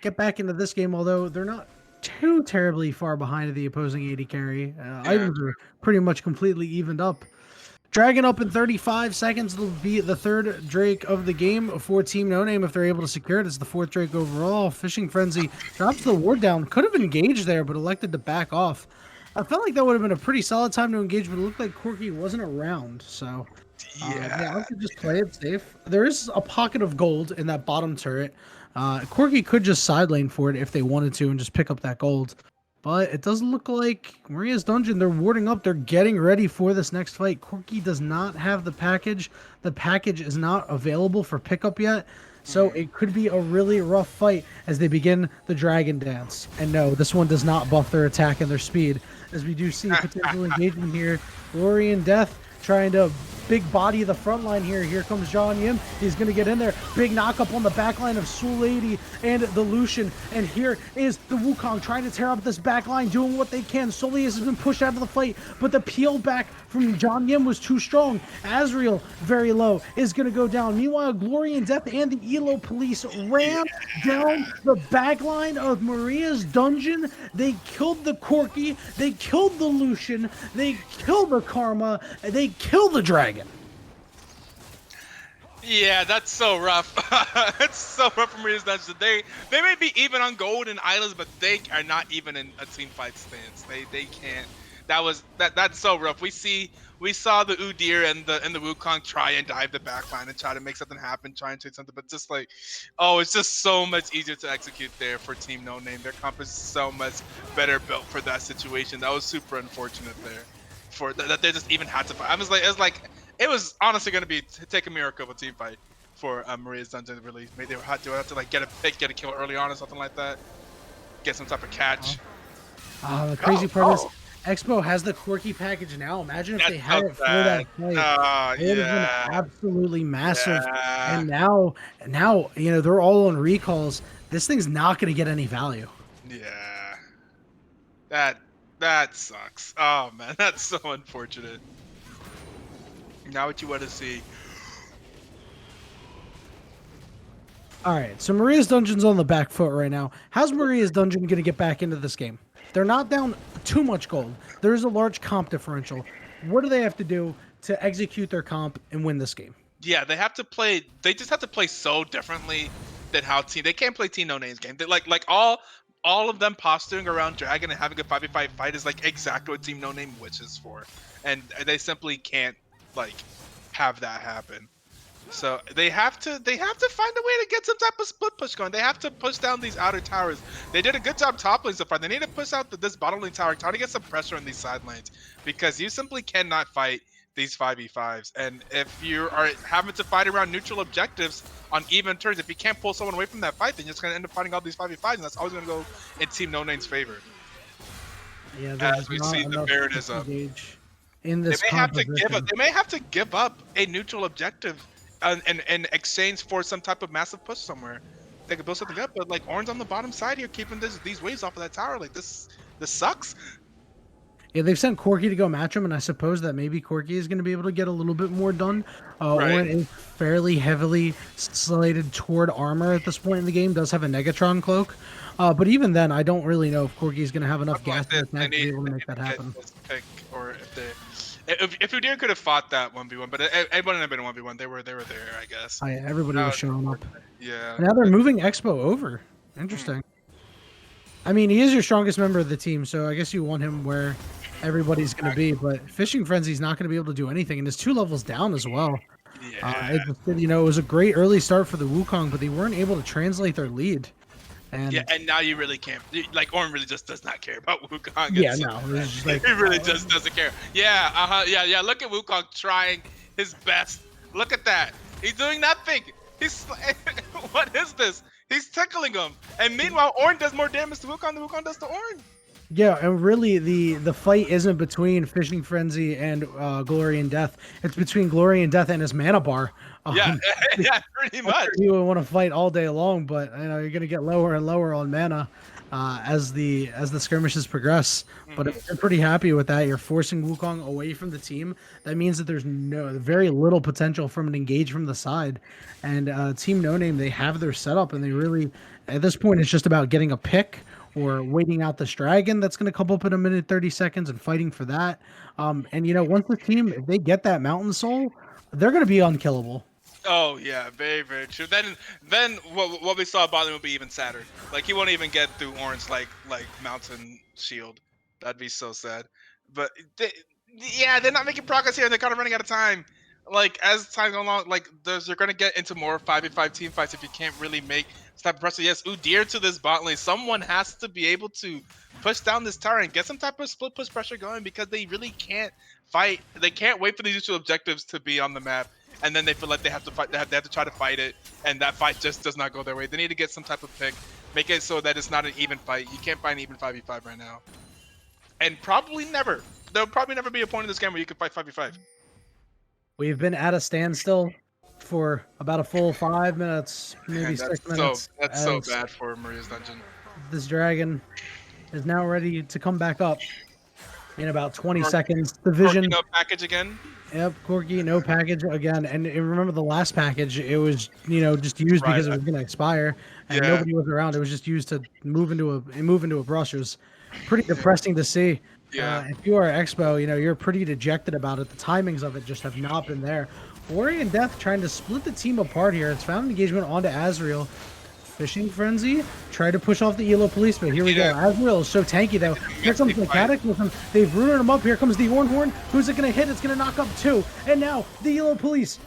get back into this game, although they're not too terribly far behind the opposing AD carry. Items are pretty much completely evened up. Dragon up in 35 seconds. It'll be the 3rd Drake of the game for Team No Name if they're able to secure it. It's the 4th Drake overall. Fishing Frenzy drops the ward down. Could have engaged there, but elected to back off. I felt like that would have been a pretty solid time to engage, but it looked like Corky wasn't around, so... Yeah. I could just play it safe. There is a pocket of gold in that bottom turret. Corky could just side lane for it if they wanted to and just pick up that gold. But it doesn't look like Maria's Dungeon. They're warding up. They're getting ready for this next fight. Corky does not have the package. The package is not available for pickup yet. So it could be a really rough fight as they begin the Dragon Dance. And no, this one does not buff their attack and their speed, as we do see potential engagement here. Glory and Death trying to big body the front line here. Here comes John Yim. He's going to get in there. Big knock up on the back line of Soul Lady and the Lucian. And here is the Wukong trying to tear up this back line, doing what they can. Solis has been pushed out of the fight, but the peel back from John Yim was too strong. Azriel, very low, is going to go down. Meanwhile, Glory and Death and the Elo Police ran down the back line of Maria's Dungeon. They killed the Corky. They killed the Lucian. They killed the Karma. They killed the Dragon. Yeah, that's so rough. It's so rough for Maria's Dungeon. They may be even on gold and islands, but they are not even in a team fight stance. That's so rough. We saw the Udyr and the Wukong try and dive the backline and try to make something happen, try and take something, but just like, oh, it's just so much easier to execute there for Team No Name. Their comp is so much better built for that situation. That was super unfortunate there, for that they just even had to fight. I was like, it was honestly going to be take a miracle of a team fight for Maria's Dungeon to really. Maybe they would have to like get a pick, get a kill early on or something like that, get some type of catch. The crazy part is Expo has the quirky package now. Imagine if That's they had so it for that fight. Oh, It would have been yeah. absolutely massive. Yeah. And now, they're all on recalls. This thing's not going to get any value. Yeah. That sucks. Oh man, that's so unfortunate. Now what you want to see. All right, so Maria's Dungeon's on the back foot right now. How's Maria's Dungeon going to get back into this game? They're not down too much gold. There is a large comp differential. What do they have to do to execute their comp and win this game? Yeah, they just have to play so differently than how team they can't play Team No Name's game. They like all of them posturing around Dragon and having a 5v5 fight is like exactly what Team No Name wishes for. And they simply can't like have that happen. So they have to find a way to get some type of split push going. They have to push down these outer towers. They did a good job top lane so far. They need to push out this bottom lane tower, try to get some pressure on these side lanes, because you simply cannot fight these 5v5s. And if you are having to fight around neutral objectives on even turns, if you can't pull someone away from that fight, then you're just going to end up fighting all these 5v5s, and that's always going to go in Team No Name's favor. Yeah, as we see the Baron is up. In this They may have to give up a neutral objective in exchange for some type of massive push somewhere. They could build something up, but like Orange on the bottom side here, keeping these waves off of that tower, like this sucks. Yeah, they've sent Corki to go match him, and I suppose that maybe Corki is going to be able to get a little bit more done. Right. Orin is fairly heavily slated toward armor at this point in the game, does have a Negatron cloak. But even then, I don't really know if Corki is going to have enough gas to be able to make that happen. Pick, or if Udyr could have fought that 1v1, but it wouldn't have been 1v1. They were there, I guess. Everybody was showing up. Yeah. Now they're moving Expo over. Interesting. I mean, he is your strongest member of the team, so I guess you want him where everybody's going to be. But Fishing Frenzy's not going to be able to do anything, and it's 2 levels down as well. Yeah. It was a great early start for the Wukong, but they weren't able to translate their lead. And yeah, and now you really can't. Like Orin really just does not care about Wukong. Yeah, no, it's just like, he really just doesn't care. Yeah, yeah. Look at Wukong trying his best. Look at that. He's doing nothing. He's what is this? He's tickling him, and meanwhile, Orin does more damage to Wukong than Wukong does to Orin. Yeah, and really, the fight isn't between Fishing Frenzy and Glory and Death. It's between Glory and Death and his mana bar. Yeah, yeah, pretty much. You would want to fight all day long, but you're gonna get lower and lower on mana as the skirmishes progress. But if you're pretty happy with that, you're forcing Wukong away from the team. That means that there's very little potential from an engage from the side. And Team No Name, they have their setup, and they really, at this point, it's just about getting a pick or waiting out this dragon that's going to come up in a minute 30 seconds and fighting for that. And once the team, if they get that Mountain Soul, they're going to be unkillable. Oh yeah, very very true. Then what we saw about him would be even sadder. Like he won't even get through Orange like Mountain Shield. That'd be so sad. But they're not making progress here. They're kind of running out of time. Like as time goes along, like they're gonna get into more 5v5 team fights if you can't really make type of pressure. Yes, Udyr to this bot lane. Someone has to be able to push down this tower and get some type of split push pressure going, because they really can't fight. They can't wait for these usual objectives to be on the map, and then they feel like they have to fight. They have to try to fight it, and that fight just does not go their way. They need to get some type of pick, make it so that it's not an even fight. You can't find an even 5v5 right now, and probably never. There'll probably never be a point in this game where you can fight 5v5. We've been at a standstill for about a full 5 minutes, maybe 6 minutes. That's so bad for Maria's Dungeon. This dragon is now ready to come back up in about 20 seconds. The vision. No package again. Yep, Corki, no package again. And remember the last package, it was, just used because it was going to expire, and nobody was around. It was just used to move into a brush. It was pretty depressing to see. Yeah. If you are Expo, you're pretty dejected about it. The timings of it just have not been there. Ori and Death trying to split the team apart here. It's found engagement onto Azrael. Fishing Frenzy. Try to push off the Elo Police, but here we go. Yeah. Azrael is so tanky, though. Here comes the Cataclysm. They've ruined him up. Here comes the Ornhorn. Who's it going to hit? It's going to knock up 2. And now the Elo Police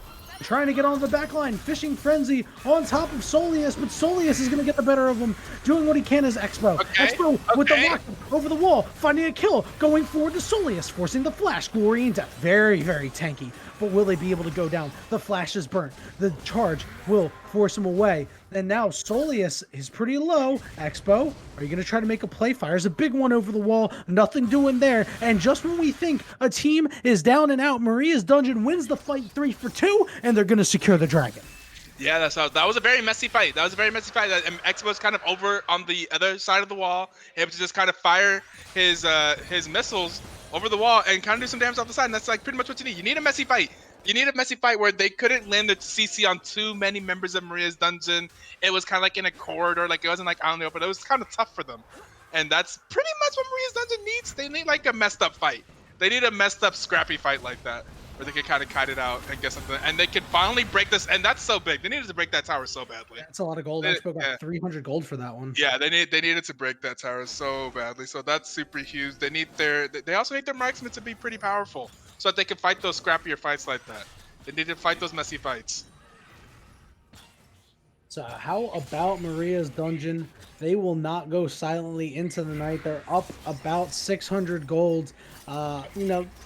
trying to get on the back line. Fishing Frenzy on top of Soleus, but Soleus is going to get the better of him. Doing what he can as Expo. Expo with the rocket over the wall, finding a kill, going forward to Soleus, forcing the flash. Glory and Death. Very, very tanky. But will they be able to go down? The flash is burnt. The charge will force him away. And now Soleus is pretty low. Expo, are you going to try to make a play? Fires a big one over the wall. Nothing doing there. And just when we think a team is down and out, Maria's Dungeon wins the fight 3-for-2, and they're going to secure the dragon. Yeah, that was a very messy fight. That was a very messy fight. And Expo's kind of over on the other side of the wall, able to just kind of fire his missiles over the wall and kind of do some damage off the side. And that's like pretty much what you need. You need a messy fight. You need a messy fight where they couldn't land the CC on too many members of Maria's Dungeon. It was kind of like in a corridor, like it wasn't like out in the open. It was kind of tough for them. And that's pretty much what Maria's Dungeon needs. They need like a messed up fight. They need a messed up, scrappy fight like that, where they can kind of kite it out and get something. And they can finally break this. And that's so big. They needed to break that tower so badly. That's a lot of gold. Expo got 300 gold for that one. Yeah, they needed to break that tower so badly. So that's super huge. They also need their marksmen to be pretty powerful so that they can fight those scrappier fights like that. They need to fight those messy fights. So how about Maria's Dungeon? They will not go silently into the night. They're up about 600 gold. All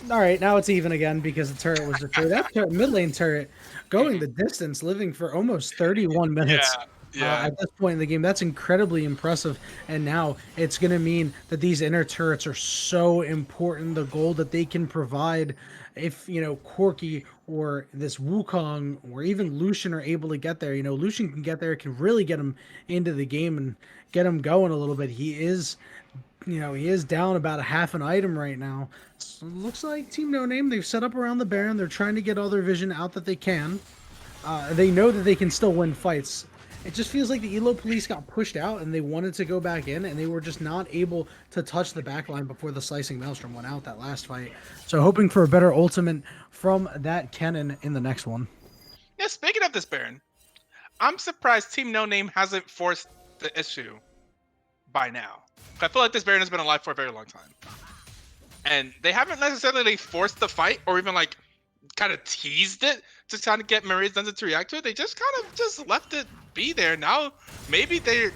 right, now it's even again because the turret was destroyed. That mid lane turret going the distance, living for almost 31 minutes. Yeah. At this point in the game, that's incredibly impressive. And now it's going to mean that these inner turrets are so important. The gold that they can provide, if Corki or this Wukong or even Lucian are able to get there. Lucian can get there, can really get him into the game and get him going a little bit. He is down about a half an item right now. So it looks like Team No Name, they've set up around the Baron. They're trying to get all their vision out that they can. They know that they can still win fights. It just feels like the Elo Police got pushed out and they wanted to go back in and they were just not able to touch the backline before the Slicing Maelstrom went out that last fight. So hoping for a better ultimate from that Kennen in the next one. Yeah, speaking of this Baron, I'm surprised Team No Name hasn't forced the issue by now. I feel like this Baron has been alive for a very long time. And they haven't necessarily forced the fight or even like kind of teased it to kind of get Maria's Dungeon to react to it. They just kind of just left it be there. Now maybe they're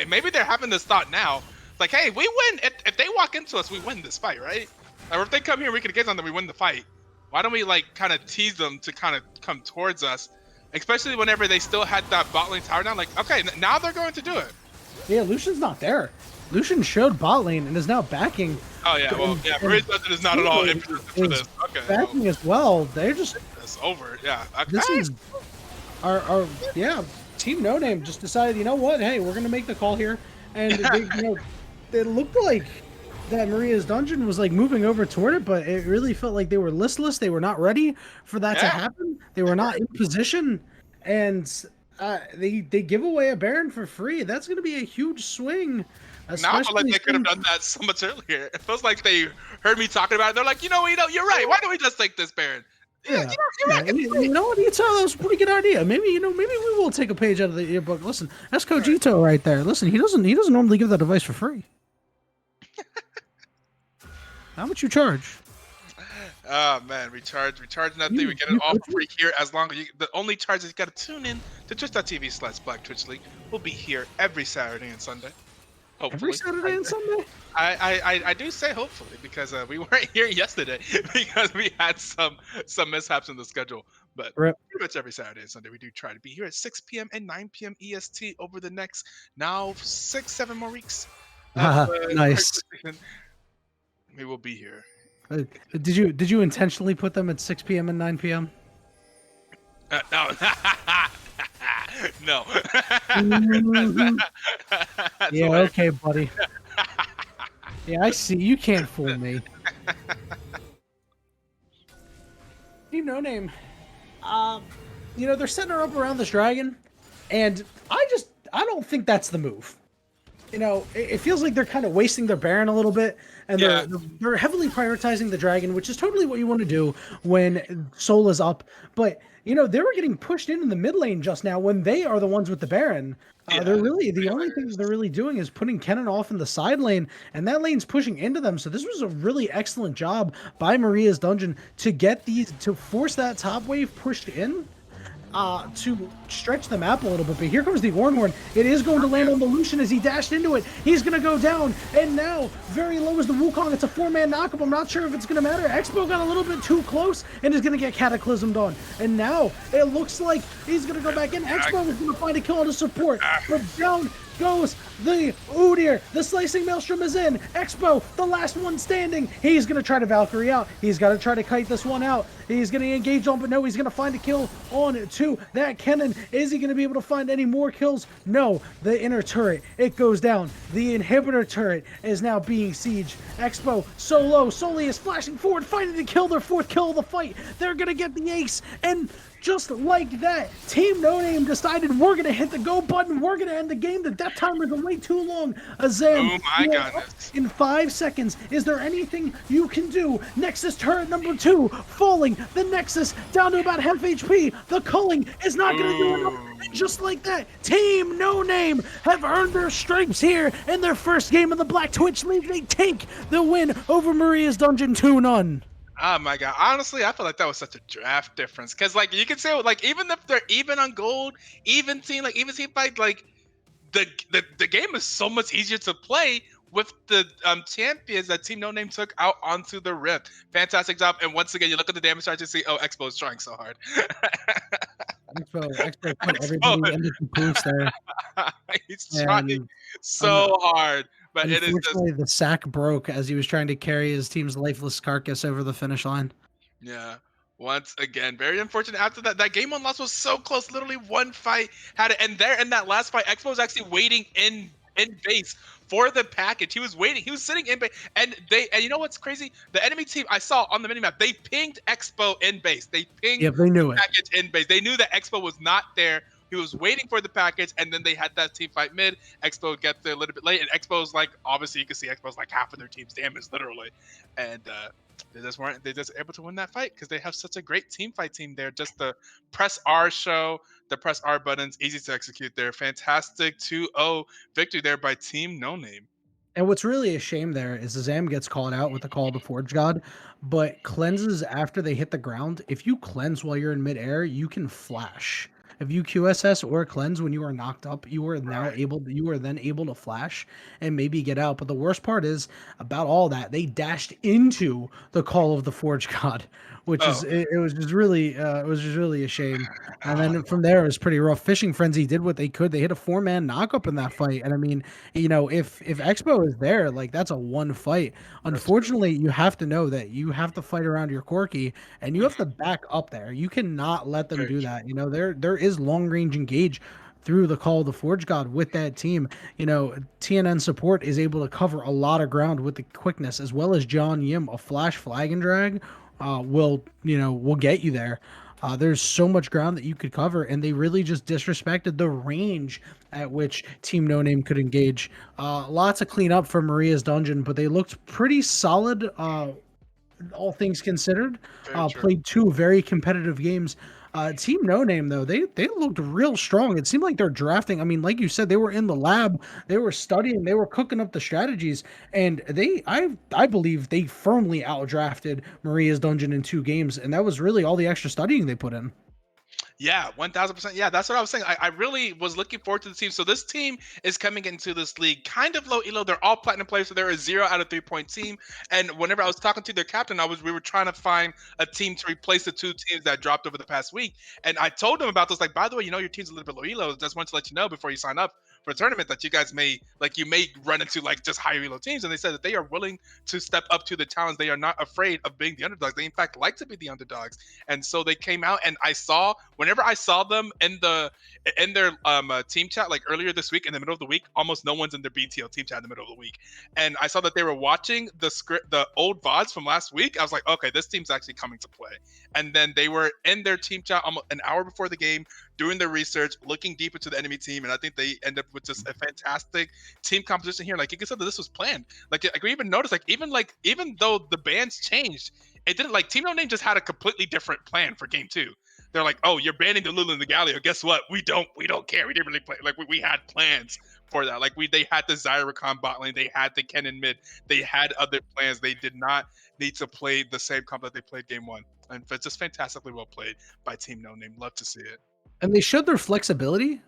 maybe they're having this thought now, like, hey, we win if they walk into us, we win this fight, right? Or if they come here, we can get on them, we win the fight. Why don't we like kind of tease them to kind of come towards us, especially whenever they still had that bot lane tower down? Like, okay, now they're going to do it. Yeah, Lucian's not there. Lucian showed bot lane and is now backing. Oh yeah, well yeah, Maria's Dungeon is not at all interested for this. Okay, backing as well. They're just it's over. Yeah, okay. This is our Team No Name just decided, you know what? Hey, we're gonna make the call here, and it looked like that Maria's Dungeon was like moving over toward it, but it really felt like they were listless. They were not ready for that to happen. They were not in position, and they give away a Baron for free. That's gonna be a huge swing. Now I feel like they could have done that so much earlier. It feels like they heard me talking about it. They're like, you're right. Why don't we just take this Baron? Yeah, you're right. You know what? That was a pretty good idea. Maybe we will take a page out of the yearbook. Listen, that's Kojito right there. Listen, he doesn't normally give that advice for free. How much you charge? Oh man, we charge nothing. We get it all for free here as long as the only charge is you gotta tune in to twitch.tv/Black Twitch League. We'll be here every Saturday and Sunday. Hopefully. Every Saturday and Sunday? I do say hopefully because we weren't here yesterday because we had some mishaps in the schedule. But pretty much every Saturday and Sunday we do try to be here at 6 p.m. and 9 p.m. EST over the next now 6-7 more weeks. Nice. We will be here. Did you intentionally put them at 6 p.m. and 9 p.m.? No. No. Yeah, okay, buddy. Yeah, I see. You can't fool me. Team No Name. They're setting her up around this dragon, and I don't think that's the move. it feels like they're kind of wasting their Baron a little bit, and Yeah. they're heavily prioritizing the Dragon, which is totally what you want to do when Soul is up. But they were getting pushed in the mid lane just now when they are the ones with the Baron. They're Yeah. really the only thing Hilarious. that they're really doing is putting Kennen off in the side lane, and that lane's pushing into them. So this was a really excellent job by Maria's Dungeon to force that top wave pushed in to stretch the map a little bit. But here comes the Ornhorn. It is going to land on the Lucian as he dashed into it. He's going to go down. And now, very low is the Wukong. It's a 4-man knockup. I'm not sure if it's going to matter. Expo got a little bit too close and is going to get cataclysmed on. And now, it looks like he's going to go back in. Expo is going to find a kill on his support. But down goes the Udyr. The Slicing Maelstrom is in. Expo, the last one standing. He's going to try to Valkyrie out. He's got to try to kite this one out. He's going to engage on, but no, he's going to find a kill on to that Kennen. Is he going to be able to find any more kills? No. The inner turret, it goes down. The inhibitor turret is now being sieged. Expo, so low. Soli is flashing forward, finding to kill their 4th kill of the fight. They're going to get the ace, and just like that, Team No Name decided we're going to hit the go button. We're going to end the game. The death timers are way too long. Azam, Oh my goodness. in 5 seconds. Is there anything you can do? Nexus turret number 2 falling. The Nexus down to about half HP. The culling is not going to do enough. And just like that, Team No Name have earned their stripes here in their first game of the Black Twitch League. They take the win over Maria's Dungeon 2-0. Oh my god! Honestly, I feel like that was such a draft difference because, like, you can say, like, even if they're even on gold, even team fight, like, the game is so much easier to play with the champions that Team No Name took out onto the Rift. Fantastic job! And once again, you look at the damage chart and see, oh, Expo is trying so hard. Expo put Expo, everybody into the boost there. he's trying And so hard, but it is just unfortunately, the sack broke as he was trying to carry his team's lifeless carcass over the finish line. yeah. Once again, very unfortunate. After that game on loss was so close. Literally one fight had it, and there in that last fight, Expo was actually waiting in base for the package. He was waiting. He was sitting in base, and you know what's crazy? The enemy team I saw on the minimap, they pinged Expo in base. They pinged Yep, they knew the it. package in base. They knew that Expo was not there. He was waiting for the package, and then they had that team fight mid. Expo gets there a little bit late, and Expo's like, obviously you can see Expo's like half of their team's damage, literally, and they just able to win that fight because they have such a great team fight team there. Just the press R show, the press R buttons, easy to execute there. Fantastic 2-0 victory there by Team No Name. And what's really a shame there is Zam gets called out with the call of the Forge God, but cleanses after they hit the ground. If you cleanse while you're in midair, you can flash. If you QSS or cleanse when you are knocked up, you are then able to flash and maybe get out. But the worst part is about all that, they dashed into the call of the Forge God, which Oh, is it was just really a shame. And then from there it was pretty rough. Fishing Frenzy did what they could. They hit a 4-man knockup in that fight. And I mean, if Expo is there, like that's a one fight. that's true. Unfortunately, you have to know that you have to fight around your Corki and you have to back up there. You cannot let them Very do true. that. There is long range engage through the call of the Forge God with that team. TNN support is able to cover a lot of ground with the quickness, as well as John Yim, a flash flag and drag will get you there. There's so much ground that you could cover, and they really just disrespected the range at which Team No Name could engage. Lots of cleanup for Maria's Dungeon, but they looked pretty solid, all things considered. Very true. Played 2 very competitive games. Team No Name though, they looked real strong. It seemed like they're drafting. I mean, like you said, they were in the lab, they were studying, they were cooking up the strategies, and I believe they firmly outdrafted Maria's Dungeon in 2 games, and that was really all the extra studying they put in. Yeah, 1000%. Yeah, that's what I was saying. I really was looking forward to the team. So this team is coming into this league kind of low elo. They're all platinum players, so they're a 0 out of 3 point team. And whenever I was talking to their captain, we were trying to find a team to replace the 2 teams that dropped over the past week. And I told them about this, like, by the way, your team's a little bit low elo. Just wanted to let you know before you sign up for a tournament that you guys may run into like just higher elo teams. And they said that they are willing to step up to the challenge. They are not afraid of being the underdogs. They in fact like to be the underdogs. And so they came out, and whenever I saw them in their team chat like earlier this week in the middle of the week, almost no one's in their BTL team chat in the middle of the week. And I saw that they were watching the old VODs from last week. I was like, okay, this team's actually coming to play. And then they were in their team chat almost an hour before the game doing their research, looking deep into the enemy team, and I think they end up with just a fantastic team composition here. Like you can say that this was planned. Like we even noticed, even though the bands changed, it didn't like Team No Name just had a completely different plan for game two. They're like, oh, you're banning the Lulu and the Galio. Guess what? We don't care. We didn't really play. Like we had plans for that. Like they had the Zyrakan bot lane, they had the Kennen mid, they had other plans. They did not need to play the same comp that they played game one. And it's just fantastically well played by Team No Name. Love to see it. And they showed their flexibility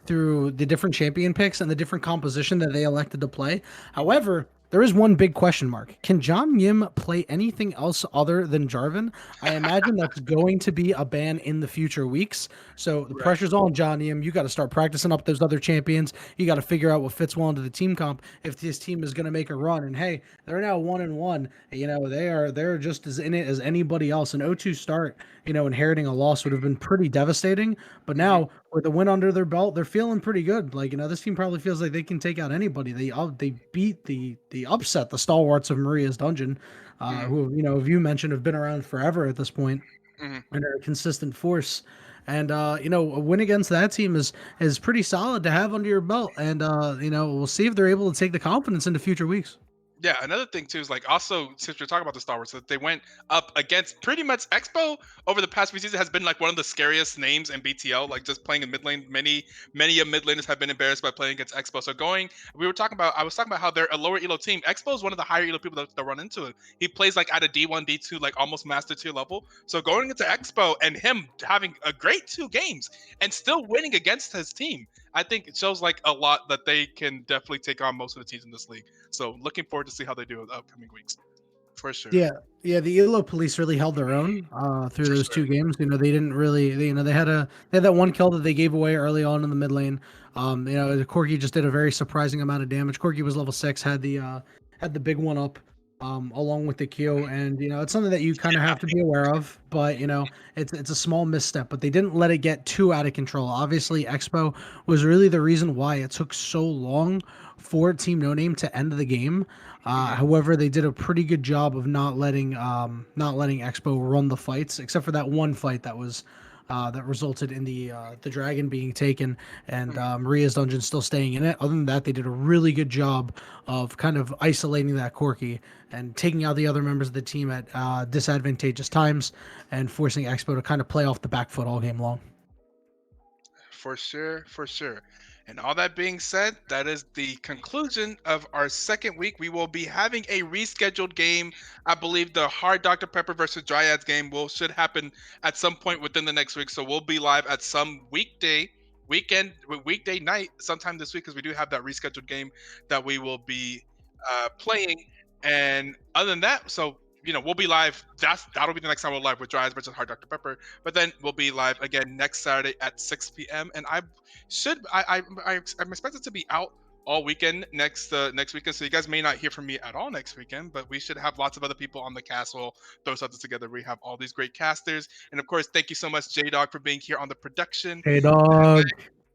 through the different champion picks and the different composition that they elected to play. Mhm. However, there is one big question mark. Can John Yim play anything else other than Jarvan? I imagine that's going to be a ban in the future weeks. So the Right. pressure's on John Yim. You got to start practicing up those other champions. You got to figure out what fits well into the team comp if this team is going to make a run. And hey, they're now 1-1. You know, they're just as in it as anybody else. An 0-2 start, you know, inheriting a loss would have been pretty devastating. But Mhm. now with the win under their belt, they're feeling pretty good. Like, you know, this team probably feels like they can take out anybody. They beat the upset the stalwarts of Maria's Dungeon, Mhm. who, you know, as you mentioned, have been around forever at this point Mhm. and are a consistent force. And you know, a win against that team is pretty solid to have under your belt. And you know, we'll see if they're able to take the confidence into future weeks. Yeah, another thing too is like also since we're talking about the Star Wars, that they went up against pretty much Expo over the past few seasons has been like one of the scariest names in BTL. Like just playing in mid lane, many of mid laners have been embarrassed by playing against Expo. So I was talking about how they're a lower elo team. Expo is one of the higher elo people that run into it. He plays like at a D1, D2, like almost master tier level. So going into Expo and him having a great 2 games and still winning against his team, I think it shows like a lot that they can definitely take on most of the teams in this league. So looking forward to see how they do in the upcoming weeks, for sure, Yeah, yeah, the ELO police really held their own through for those sure. 2 games. You know, they didn't really, you know, they had that one kill that they gave away early on in the mid lane. You know, Corki just did a very surprising amount of damage. Corki was level 6, had the big one up, along with the Q, and you know, it's something that you kind of Yeah. have to be aware of. But you know, it's a small misstep, but they didn't let it get too out of control. Obviously, Expo was really the reason why it took so long for Team No Name to end the game. Mhm. However, they did a pretty good job of not letting Expo run the fights, except for that one fight that was that resulted in the dragon being taken and Mhm. Maria's dungeon still staying in it. Other than that, they did a really good job of kind of isolating that Corki and taking out the other members of the team at disadvantageous times and forcing Expo to kind of play off the back foot all game long. For sure, for sure. And all that being said, that is the conclusion of our second week. We will be having a rescheduled game. I believe the Hard Dr. Pepper versus Dryads game will should happen at some point within the next week. So we'll be live at some weekday night sometime this week because we do have that rescheduled game that we will be playing. And other than that, so we'll be live. That'll be the next time we're live with Dryads versus Hard Dr. Pepper. But then we'll be live again next Saturday at 6 p.m. And I'm expected to be out all weekend next weekend. So you guys may not hear from me at all next weekend, but we should have lots of other people on the cast. We'll throw something together. We have all these great casters, and of course, thank you so much, J Dog, for being here on the production. Hey, dog.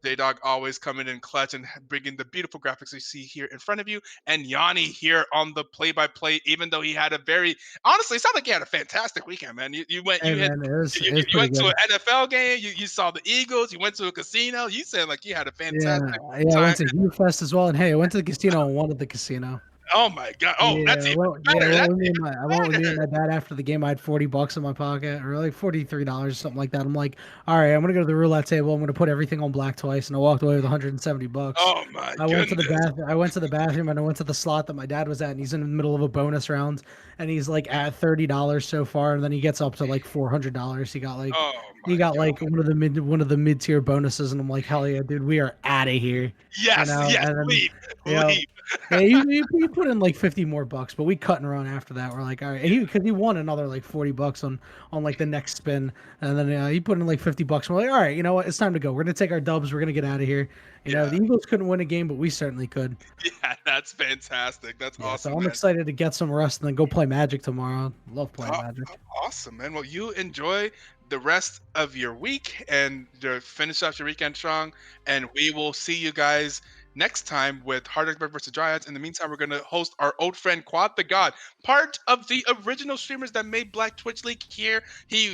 J Dog always coming in clutch and bringing the beautiful graphics you see here in front of you. And Yanni here on the play-by-play, even though he had a very honestly, it sounded like he had a fantastic weekend, man. You went Hey, you had man, it was you pretty went to an good. NFL game, you saw the Eagles, you went to a casino. You said like you had a Yeah, fantastic yeah, I time. went to U Fest as well, and hey, I went to the casino and won at the casino. Oh my god! Oh, that's Yeah, even well, yeah, better. That's I went with me even and better. my dad after the game. I had $40 in my pocket, or like $43 or something like that. I'm like, all right, I'm gonna go to the roulette table. I'm gonna put everything on black twice, and I walked away with $170. Oh my I went to the goodness. bath. I went to the bathroom and I went to the slot that my dad was at, and he's in the middle of a bonus round, and he's like at $30 so far, and then he gets up to like $400. Oh He my got god. like one of the mid tier bonuses, and I'm like, hell yeah, dude, we are out of here, you Yes, know. yes, And then leave, you know, leave. yeah, he put in like 50 more bucks, but we cut and run after that. We're like, all right, and because he won another like $40 on like the next spin, and then he put in like $50. We're like, all right, you know what, it's time to go. We're gonna take our dubs. We're gonna get out of here. You know, Yeah, the Eagles couldn't win a game, but we certainly could. yeah, that's fantastic. That's Yeah, so awesome, I'm man. excited to get some rest and then go play Magic tomorrow. Love playing Oh, oh, Magic. awesome, man. Well, you enjoy the rest of your week and finish out your weekend strong. And we will see you guys next time with Hard versus Dryads. In the meantime, we're gonna host our old friend Quad the God, part of the original streamers that made Black Twitch League here. He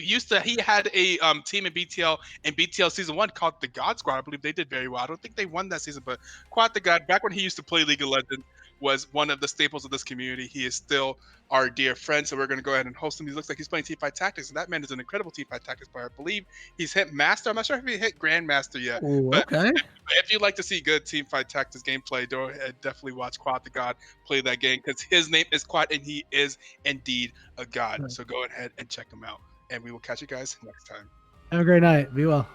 had a team in BTL season one called the God Squad. I believe they did very well. I don't think they won that season, but Quad the God, back when he used to play League of Legends, was one of the staples of this community. He is still our dear friend, so we're going to go ahead and host him. He looks like he's playing Teamfight Tactics, and that man is an incredible Teamfight Tactics player. I believe he's hit Master. I'm not sure if he hit Grandmaster yet, Ooh, but okay. if you'd like to see good Teamfight Tactics gameplay, go ahead, definitely watch Quad the God play that game because his name is Quad and he is indeed a god. Right. So go ahead and check him out, and we will catch you guys next time. Have a great night. Be well.